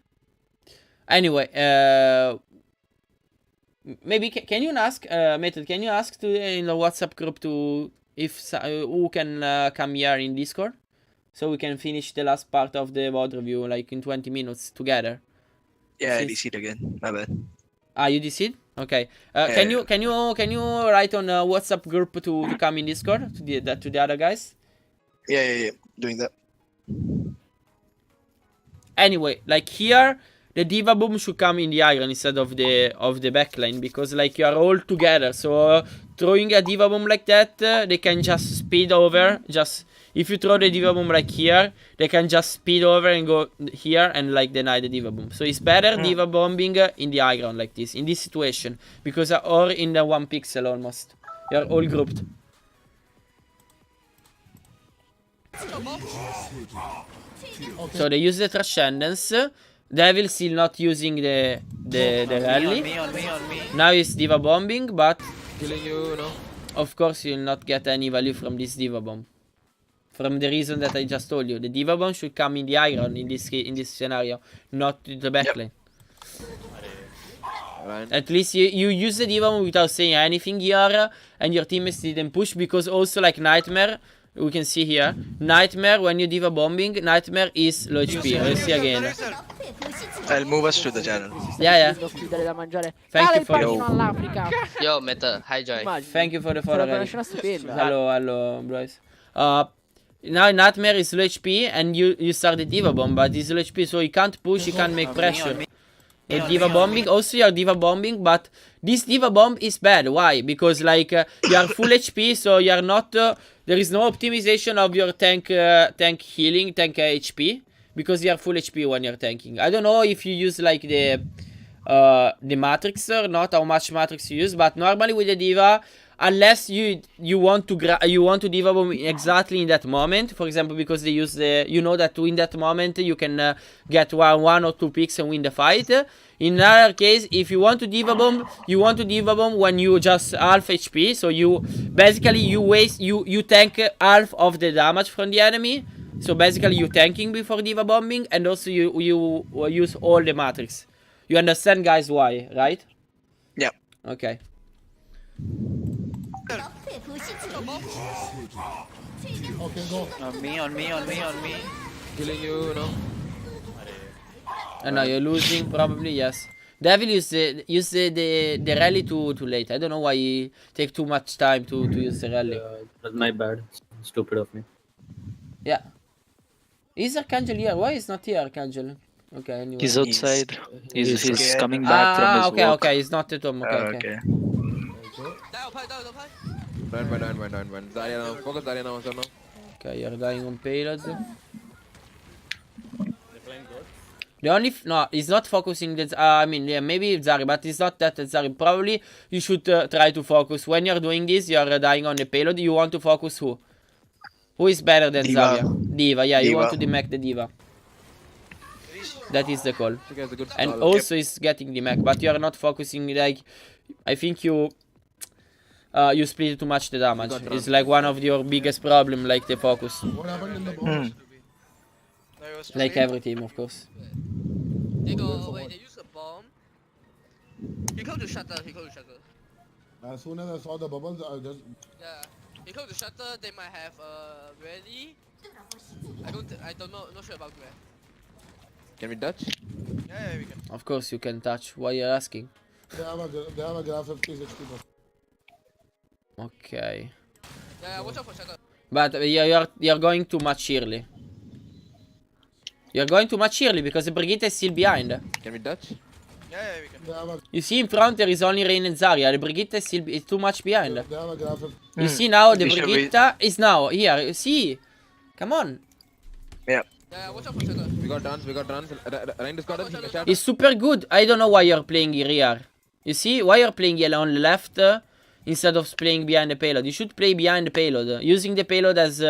Anyway, maybe can you ask Method? Can you ask to in the WhatsApp group to if who can come here in Discord, so we can finish the last part of the VOD review like in 20 minutes together. Yeah, I DC'd again. My bad. Ah, you DC'd? Okay. Can you write on WhatsApp group to come in Discord to the other guys? Yeah. Doing that. Anyway, like here, the Diva Bomb should come in the iron instead of the backline because like you are all together. So throwing a Diva Bomb like that, they can just speed over. Just if you throw the Diva Bomb like here, they can just speed over and go here and like deny the Diva Bomb. So it's better Diva bombing in the high ground like this in this situation because or in the 1 pixel almost. You are all grouped. So they use the Transcendence. Devil still not using the rally. On me. Now it's Diva bombing, but Killing you, no? of course you'll not get any value from this Diva bomb. From the reason that I just told you. The Diva bomb should come in the high ground in this scenario, not to the backline. Right. At least you use the Diva bomb without saying anything here, and your teammates didn't push because also like Nightmare. We can see here, Nightmare, when you Diva bombing, Nightmare is low HP. We'll see again. I'll move us to the channel. Yeah. Devo dare da mangiare. Thank Cala you il for panino all'Africa. Yo, Meta, hi Joy. Immagini. Thank you for the follow. Sarebbe una Rally. scena stupenda. Hello, boys. Now Nightmare is low HP and you start the Diva bomb, but he's low HP, so he can't push, he can't make pressure. Diva bombing, also you are Diva bombing, but this Diva bomb is bad. Why? Because like you are full HP, so you are not. There is no optimization of your tank healing, tank HP, because you are full HP when you're tanking. I don't know if you use like the matrix or not, how much matrix you use, but normally with the Diva, unless you want to Diva bomb exactly in that moment, for example, because they use you know that in that moment you can get one or 2 picks and win the fight. In another case, if you want to Diva bomb, you want to Diva bomb when you just half HP, so you basically you tank half of the damage from the enemy. So basically you tanking before Diva bombing, and also you use all the matrix. You understand, guys, why, right? Yeah. Okay. Okay, go. On me. Killing you, no? No, you're losing probably, yes. Devil use the rally too late. I don't know why he take too much time to use the rally. It was my bad. Stupid of me. Yeah. Is Archangel here? Why is not here, Archangel? Okay, anyway. He's outside. He's scared. coming back from his okay, walk. okay, he's not at home. Okay, okay. Okay. Done. Zarya now. Focus Zarya now, sir, now. Okay, you're dying on payload. The only no, he's not focusing that. I mean, yeah, maybe Zari, but it's not that Zari. Probably you should try to focus when you're doing this. You're dying on the payload. You want to focus who? Who is better than Diva. Zarya? Diva. Yeah, you want to Diva. demek the Diva. That is the call. She has a good And stall. also is getting the mech, but you are not focusing. Like, I think you split too much the damage. It's like one of your biggest problem, like the focus. What happened in the box? Like every team, of course. They go, wait, they use a bomb. He close to shutter, As soon as I saw the bubbles, I just... Yeah. He close to shutter, they might have ready. I don't know, not sure about where. Can we touch? Yeah, we can. Of course you can touch. Why you're asking? They have a graph 50, 60%. Okay. Yeah, watch out for shutter. But you're going too much early. You're going too much early because the Brigitte is still behind. Can we touch? Yeah, we can. They have a, You see in front there is only Rain and Zarya. The Brigitte is still too much behind. they have a graph 50. You see now the We should Brigitte is now here. You see? Come on. Yeah, watch out for shutter. We got runs. Ryan discarded. He shot. It's super good. I don't know why you're playing here. You see? Why you're playing yellow on the left instead of playing behind the payload? You should play behind the payload. Using the payload as...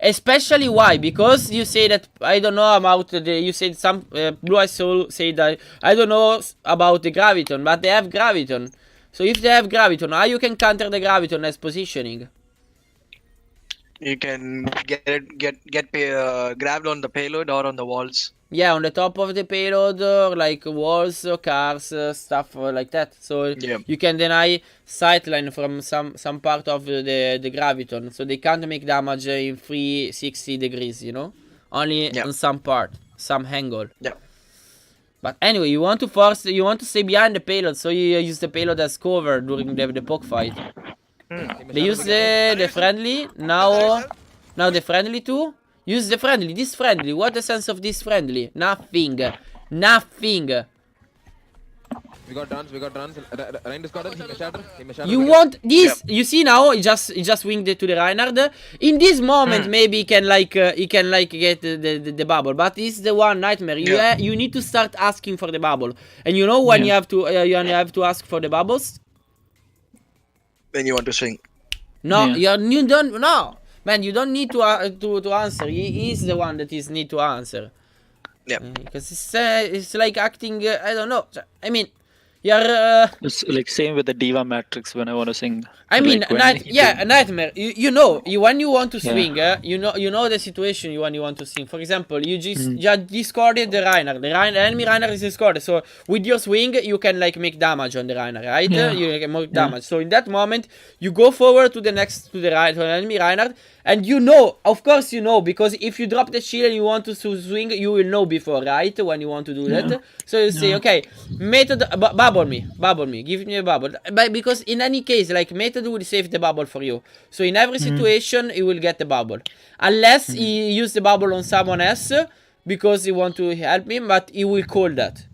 especially why? Because you say that... I don't know about the... You said some... Blue Eyes Soul say that... I don't know about the Graviton, but they have Graviton. So if they have Graviton, how you can counter the Graviton as positioning? You can get grabbed on the payload or on the walls. Yeah, on the top of the payload, like walls, cars, stuff like that. So Yeah. you can deny sightline from some part of the graviton, so they can't make damage in 360 degrees, you know, only Yeah. on some part, some angle. Yeah. But anyway, you want to stay behind the payload, so you use the payload as cover during the poke fight. They use the friendly now the friendly too. Use the friendly. This friendly. What the sense of this friendly? Nothing. Nothing. We got runs. Ryan discarded. He may shatter. You want this? You see now? He just winged it to the Reinhardt. In this moment, maybe he can get the bubble. But it's the one nightmare. You need to start asking for the bubble. And you know when you have to ask for the bubbles? When you want to swing. No, you don't. No, man, you don't need to answer. He is the one that is need to answer. Yeah. Because it's like acting. I don't know. I mean, you're. It's like same with the diva matrix when I want to sing. I mean, like when a nightmare. You know, when you want to swing, you know the situation when you want to swing. For example, you just discarded the Reinhardt. The enemy Reinhardt is discarded. So with your swing, you can like make damage on the Reinhardt, right? Yeah. You can make damage. So in that moment, you go forward to the enemy Reinhardt, and you know, of course, you know, because if you drop the shield and you want to swing, you will know before, right? When you want to do that. So you say, okay, method bubble me, give me a bubble. But because in any case, like method will save the bubble for you. So in every situation, you will get the bubble. Unless he use the bubble on someone else because he want to help him, but he will call that.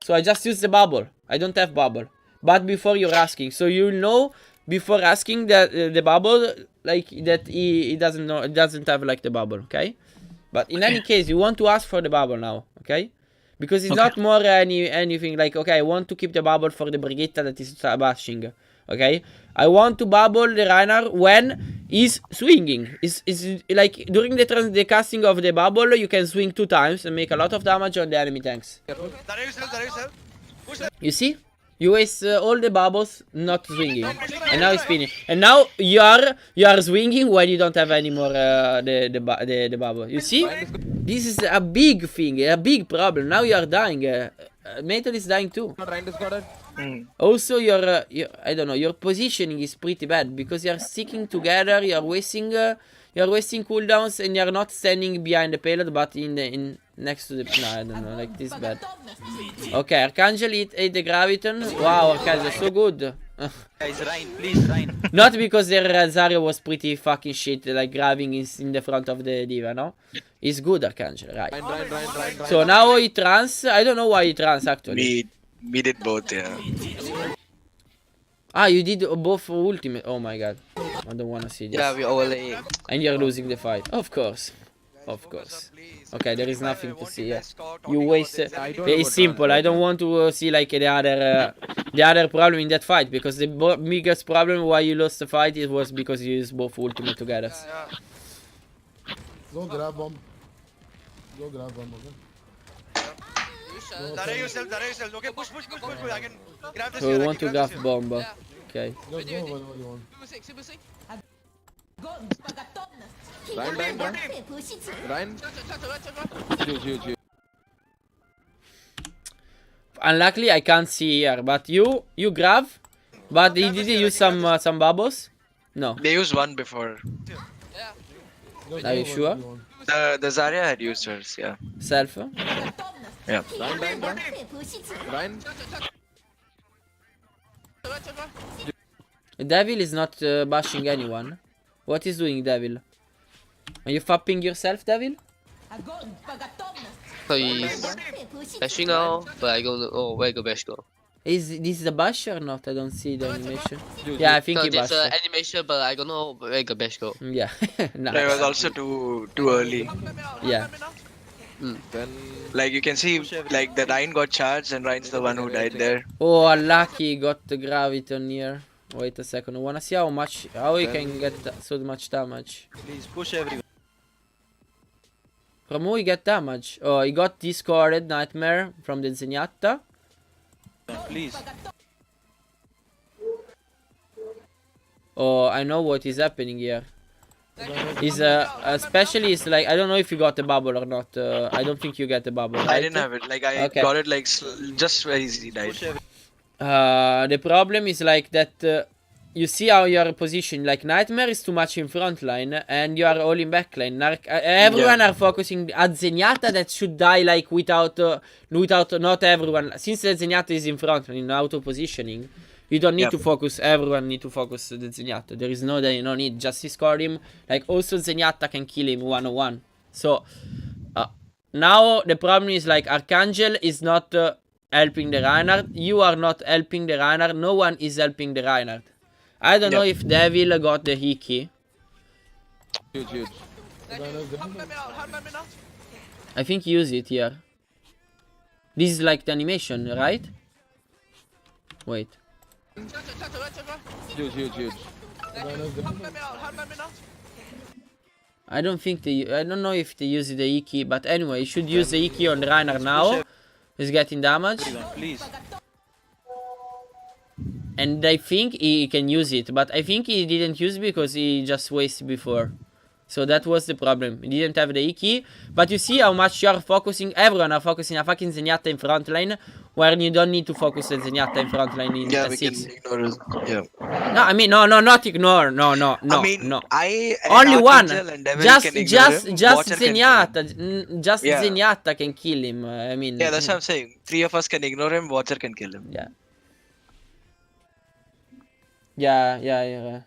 So I just use the bubble. I don't have bubble. But before you're asking, so you know before asking that the bubble, like that he doesn't know, doesn't have like the bubble, okay? But in any case, you want to ask for the bubble now, okay? Because it's not more anything like, okay, I want to keep the bubble for the Brigitte that is bashing, okay? I want to bubble the Reinhardt when he's swinging. Is like during the casting of the bubble, you can swing 2 times and make a lot of damage on the enemy tanks. You see? You waste all the bubbles not swinging, and now it's spinning. And now you are swinging when you don't have any more the bubble. You see? This is a big thing, a big problem. Now you are dying. Metal is dying too. Ryan discarded. Also, your I don't know, your positioning is pretty bad because you're sticking together. You're wasting cooldowns, and you're not standing behind the payload, but in next to the. No, I don't know, like this bad. Okay, Archangel ate the Graviton. Wow, Archangel, so good. Guys, Ryan, please, Ryan. Not because their Zarya was pretty fucking shit, like grabbing in the front of the diva, no? He's good, Archangel, right? Ryan. So now he trans. I don't know why he trans actually. We did both, yeah. Ah, you did both ultimate. Oh my god. I don't wanna see this. Yeah, we overlay. And you're losing the fight. Of course. Of course. Okay, there is nothing to see. Yeah. You waste. It's simple. I don't want to see like the other problem in that fight, because the biggest problem why you lost the fight it was because you used both ultimate together. Go grab bomb. Go grab bomb, okay? Dare yourself. Okay, push. I can grab this So we here. want to grab bomb. Okay. Just go whenever you want. Super sick. Ryan. Huge. Unluckily, I can't see here, but you grab. But did you use some bubbles? No. They used one before. Just Are go you sure? whenever you want. The Zarya had used hers, yeah. Self. Yeah. Ryan. Devil is not bashing anyone. What is doing, Devil? Are you fapping yourself, Devil? So he's bashing now, but I don't know. Oh, where go bash go? Is this the bash or not? I don't see the animation. Yeah, I think No, he there's bashed. animation, but I don't know where go bash go. Yeah. It was Nice. also too early. Yeah. Then Like you can see, like the Ryan got charged and Ryan's the one who died there. Oh, unlucky, got the gravity on here. Wait a second. I wanna see how he can get so much damage. Please push everyone. From who he get damage? Oh, he got discarded Nightmare from the Zenyatta. Please. Oh, I know what is happening here. He's especially it's like I don't know if you got the bubble or not. I don't think you get the bubble. I Right? didn't have it. Like I Okay. got it like just where he died. The problem is like that you see how you are positioned. Like Nightmare is too much in front line and you are all in back line. Everyone are focusing at Zenyatta that should die like without not everyone. Since the Zenyatta is in front in auto positioning, you don't need to focus. Everyone need to focus the Zenyatta. There is no need. Just discard him. Like also Zenyatta can kill him 1-on-1. So now the problem is like Archangel is not helping the Reinhardt. You are not helping the Reinhardt. No one is helping the Reinhardt. I don't know if Devil got the Hiki. huge. I think use it here. This is like the animation, right? Wait. Huge. I don't know if they use the Iki, but anyway, you should use the Iki on Reinhardt now. He's getting damage. Please. And I think he can use it, but I think he didn't use it because he just wasted before. So that was the problem. He didn't have the Iki. But you see how much you are focusing. Everyone are focusing on fucking Zenyatta in front line, where you don't need to focus on Zenyatta in front line in Yeah, we 6. can ignore it. Yeah. No, I mean, no, not ignore. No, I mean, no. I Only one. Archangel and Devil Just can ignore him. Watcher can kill him. Zenyatta. Just Yeah. Zenyatta can kill him. I mean. Yeah, that's what I'm saying. 3 of us can ignore him. Watcher can kill him. Yeah. Yeah.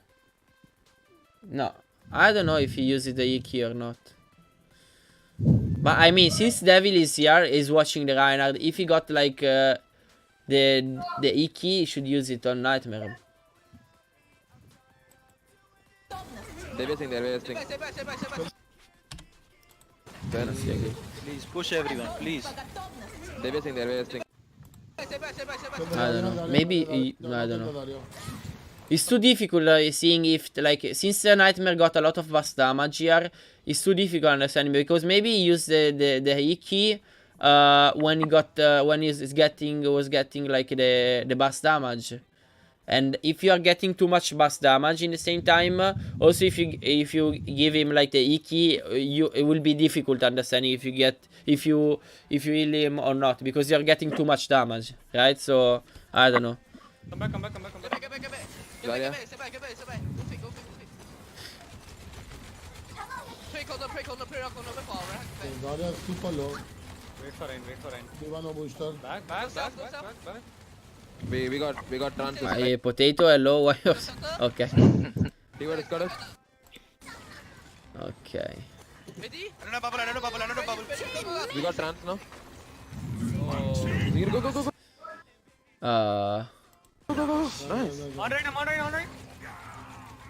No, I don't know if he uses the Iki or not. But I mean, since Devil is here, is watching the Reinhardt. If he got like the Iki, he should use it on Nightmare. They're wasting. Then Please push everyone. Please. they're wasting. I don't know. Maybe I don't know. It's too difficult seeing if like since the Nightmare got a lot of burst damage here, it's too difficult understanding because maybe he used the Iki when he got when he was getting like the burst damage. And if you are getting too much burst damage in the same time, also if you give him like the Iki, it will be difficult understanding if you heal him or not because you're getting too much damage, right? So I don't know. Come back. Zarya. Step back. Go fit. Play corner, before, right? Zarya is super low. Wait for Ryan. D1 no booster. Back. Back. We got trans. Potato, hello. Why? Okay. D.Va discarded. Okay. Ready? Another bubble, another bubble, another bubble. We got trans now. Go, go, go, go. Nice. On right.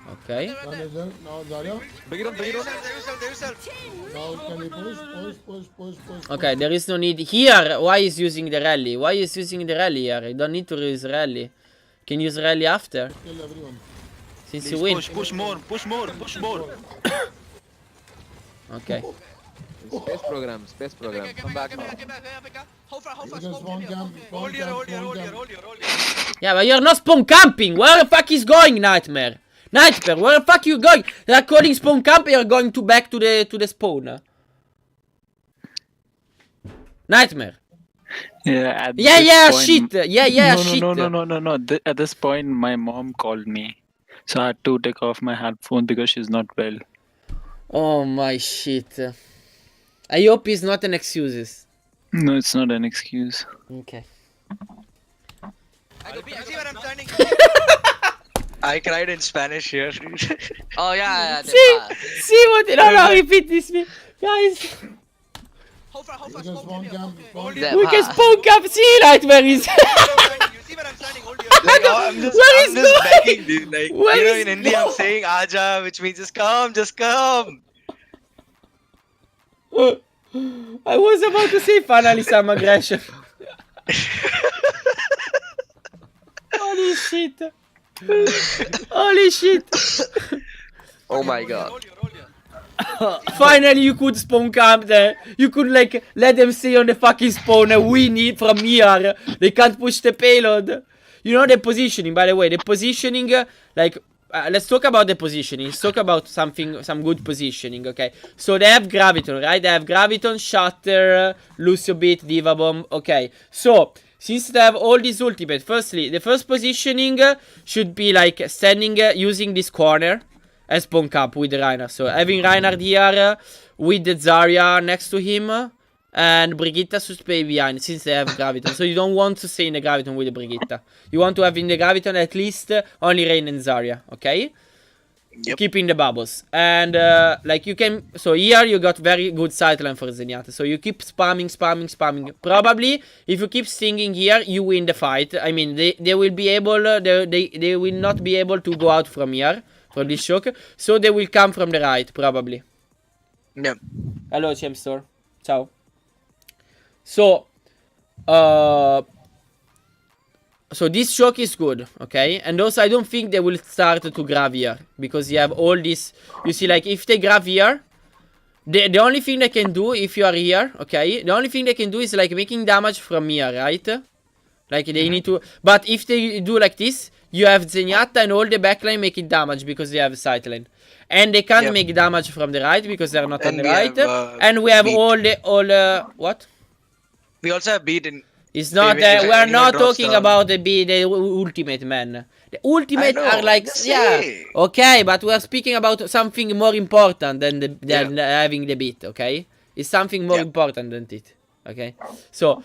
Okay. One is there. Now Zarya. Bring it on, bring it on. There yourself. Now can we push? Okay, there is no need here. Why is using the rally? Why is using the rally here? You don't need to use rally. You can use rally after. Kill everyone. Since you win. Push more. Okay. Space program. Come back now. Hold far. Because spawn camp. Hold here. Yeah, but you're not spawn camping. Where the fuck is going, Nightmare? Nightmare, where the fuck you going? They are calling spawn camp. You're going back to the spawn. Nightmare. Yeah. Yeah, shit. Yeah, shit. No. At this point, my mom called me, so I had to take off my headphone because she's not well. Oh my shit. I hope it's not an excuse. No, it's not an excuse. Okay. I go B. You see where I'm standing? I cried in Spanish here. Oh yeah. See what? No, repeat this, me. Guys. Hold far. Because spawn camp. We can spawn camp. See, Nightmare is. You see where I'm standing? Hold here. Like, I'm just going? begging, dude. Like, Where is in Hindi, I'm saying Aja, which means just come. I was about to say finally some aggression. Holy shit. Holy shit. Oh my god. Hold here. Finally you could spawn camp there. You could like let them stay on the fucking spawn and we need from here. They can't push the payload. You know the positioning, by the way. The positioning, let's talk about the positioning. Let's talk about some good positioning, okay? So they have Graviton, right? They have Graviton, Shatter, Lucio Beat, D.Va Bomb, okay. So, since they have all these ultimates, firstly, the first positioning should be like standing, using this corner as spawn camp with Reinhardt. So, having Reinhardt here with the Zarya next to him. And Brigitte should stay behind since they have Graviton. So you don't want to stay in the Graviton with the Brigitte. You want to have in the Graviton at least only Rain and Zarya, okay? Yep. Keeping the bubbles. And like you can... So here you got very good sideline for Zenyatta. So you keep spamming. Probably if you keep stinging here, you win the fight. I mean, they will be able... They will not be able to go out from here, from this shock. So they will come from the right, probably. Yep. Hello, Champstore. Ciao. So this shock is good, okay? And also I don't think they will start to grab here, because you have all this. You see, like if they grab here, the only thing they can do if you are here, okay? The only thing they can do is like making damage from here, right? Like they need to. But if they do like this, you have Zenyatta and all the backline making damage because they have sideline. And they can't make damage from the right because they're not on the right. And we have beat. What? We also have beat in. It's not that we are not talking about the ultimate, man. The ultimate are like okay, but we are speaking about something more important than having the beat, okay? It's something more important than it, okay? So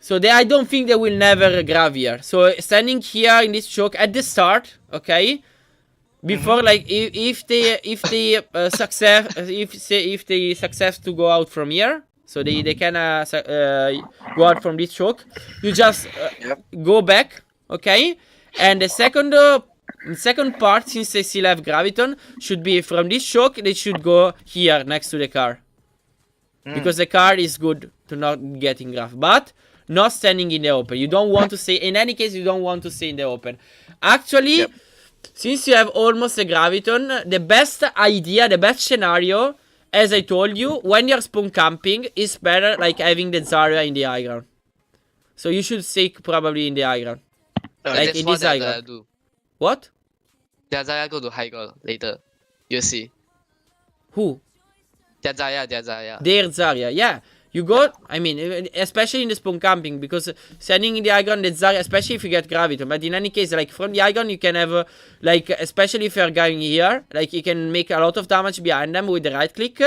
I don't think they will never grab here. So standing here in this choke at the start, okay? Before like if they success to go out from here. So they can go out from this choke. You just go back, okay? And the second part, since they still have Graviton, should be from this choke. They should go here next to the car, because the car is good to not getting graph, but not standing in the open. You don't want to stay. In any case, you don't want to stay in the open. Actually, since you have almost a Graviton, the best idea, the best scenario, as I told you, when you're spawn camping, is better like having the Zarya in the high ground. So you should stay probably in the high ground. Like in this high ground. What? Their Zarya go to high ground later. You'll see. Who? Their Zarya. Their Zarya, yeah. You go, I mean, especially in the spawn camping, because standing in the high ground, the Zarya, especially if you get Graviton. But in any case, like from the high ground, you can have, like, especially if you're going here, like you can make a lot of damage behind them with the right click.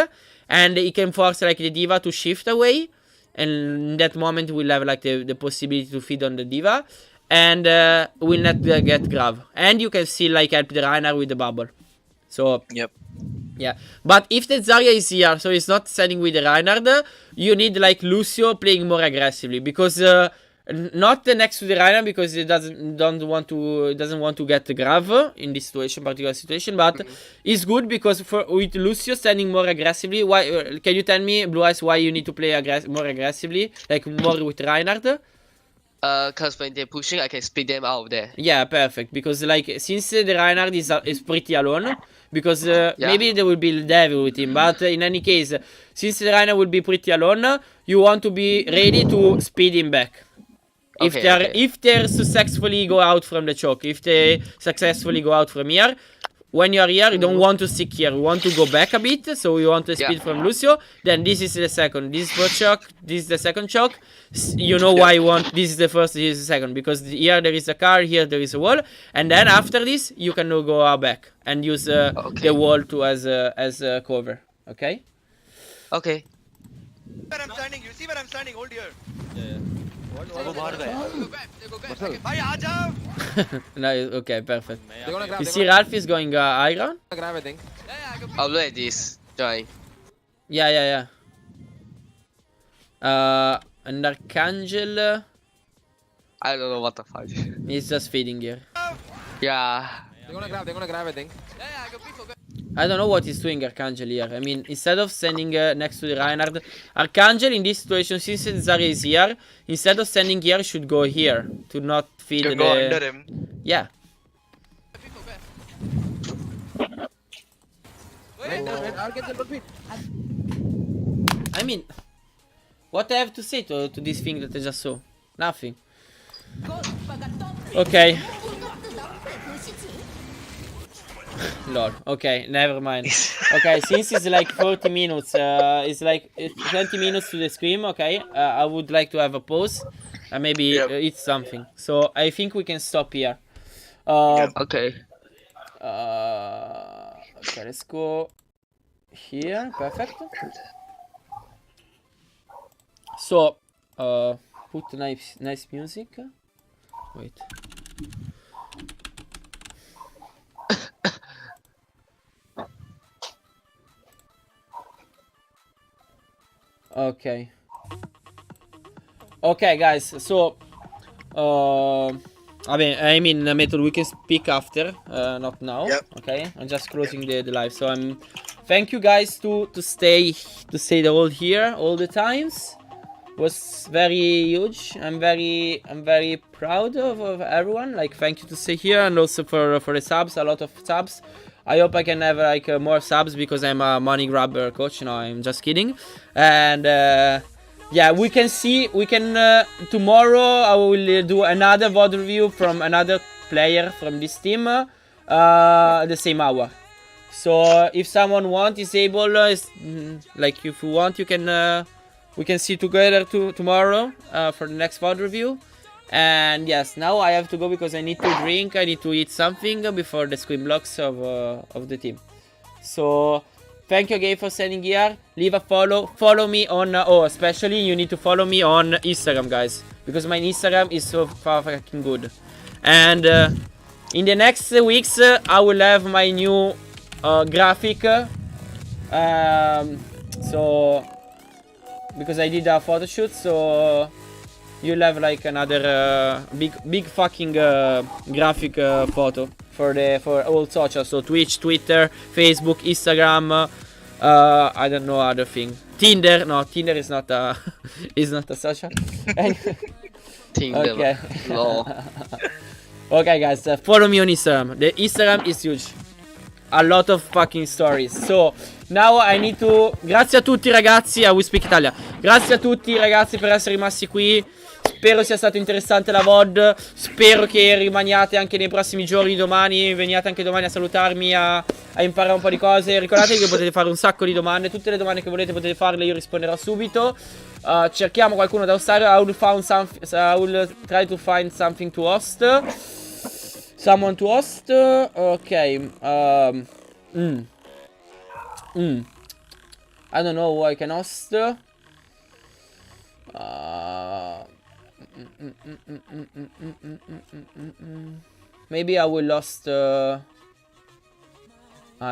And you can force, like, the D.Va to shift away. And in that moment, we'll have, like, the possibility to feed on the D.Va. and will not get grab. And you can still like help the Reinhardt with the bubble. So Yep. yeah, but if the Zarya is here, so it's not standing with the Reinhardt, you need like Lucio playing more aggressively, because not next to the Reinhardt, because it doesn't want to get the grab in this particular situation, but it's good because with Lucio standing more aggressively. Why can you tell me, Blue Eyes, why you need to play more aggressively, like more with Reinhardt? Cause when they're pushing, I can split them out of there. Yeah, perfect. Because like since the Reinhardt is pretty alone, because maybe there will be Devil with him, but in any case, since the Reinhardt will be pretty alone, you want to be ready to speed him back. If they successfully go out from the choke, if they successfully go out from here, when you are here, you don't want to stick here. You want to go back a bit, so you want to speed from Lucio. Then this is the second. This is first choke. This is the second choke. You know why you want. This is the first. This is the second. Because here there is a car. Here there is a wall. And then after this, you can go back and use the wall to as a cover. Okay. Okay. Where I'm standing, you see where I'm standing, hold here. वो बाहर गए भाई आ जाओ. No, okay, perfect. They're gonna grab. You see, Ralph is going iron. Grab, I think. I'll look at this. Join. Yeah. And Archangel I don't know what the fuck. is just feeding here. Yeah. They're gonna grab, I think. I can pick for I don't know what he's doing, Archangel here. I mean, instead of standing next to the Reinhardt, Archangel in this situation, since Zarya is here, instead of standing here, should go here to not feed You go under him. Yeah. I mean, what I have to say to this thing that I just saw? Nothing. Okay. Lol. Okay, never mind. Okay, since it's like 40 minutes, it's like 20 minutes to the stream. Okay, I would like to have a pause and maybe eat something. So I think we can stop here. Okay. Okay, let's go here. Perfect. So, put nice music. Wait. Okay. Okay, guys. So, I mean, method we can speak after, not now. Yep. Okay, I'm just closing the live. So thank you guys to stay the whole here all the times. Was very huge. I'm very proud of everyone. Like, thank you to stay here, and also for the subs, a lot of subs. I hope I can have like more subs, because I'm a money grabber coach. No, I'm just kidding. And yeah, we can tomorrow I will do another VOD review from another player from this team, the same hour. So if someone is able, like if you want, you can we can see together tomorrow for the next VOD review. And yes, now I have to go because I need to drink, I need to eat something before the screen blocks of the team. So thank you again for standing here. Leave a follow me on especially you need to follow me on Instagram, guys, because my Instagram is so fucking good. And in the next weeks I will have my new graphic, so because I did a photo shoot, so you'll have like another big fucking graphic photo for all social, so Twitch, Twitter, Facebook, Instagram, I don't know other thing. Tinder, no, Tinder is not a is not a social. Tinder. Okay. No. Okay, guys, follow me on Instagram. The Instagram is huge. A lot of fucking stories. So now I need to. Grazie a tutti, ragazzi. I will speak Italia. Grazie a tutti, ragazzi, per essere rimasti qui. Spero sia stato interessante la VOD. Spero che rimaniate anche nei prossimi giorni, domani. Veniate anche domani a salutarmi, a imparare un po' di cose. Ricordate che potete fare un sacco di domande. Tutte le domande che volete potete farle, io risponderò subito. Cerchiamo qualcuno da hostare. I will try to find something to host. Someone to host. Ok. I don't know who I can host. Maybe I will lost. I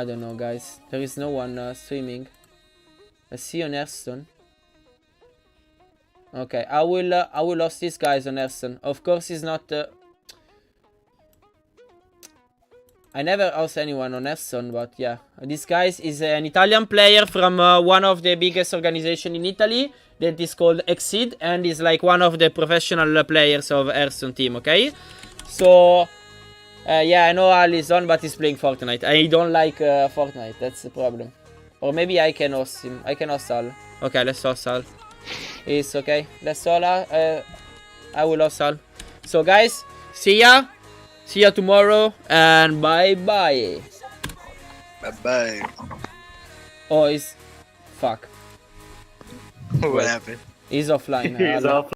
don't know, guys. There is no one streaming. Let's see on Hearthstone. Okay, I will lost these guys on Hearthstone. Of course, he's not. I never lost anyone on Hearthstone, but yeah, this guy is an Italian player from one of the biggest organization in Italy that is called Exceed, and is like one of the professional players of Hearthstone team. Okay, so. Yeah, I know Al is on, but he's playing Fortnite. I don't like Fortnite, that's the problem. Or maybe I can host him. I can host Al. Okay, let's host Al. It's okay. That's all. I will host Al. So, guys, see ya. See ya tomorrow. And bye-bye. Bye-bye. Oh, it's... Fuck. What happened? He's offline. He's off.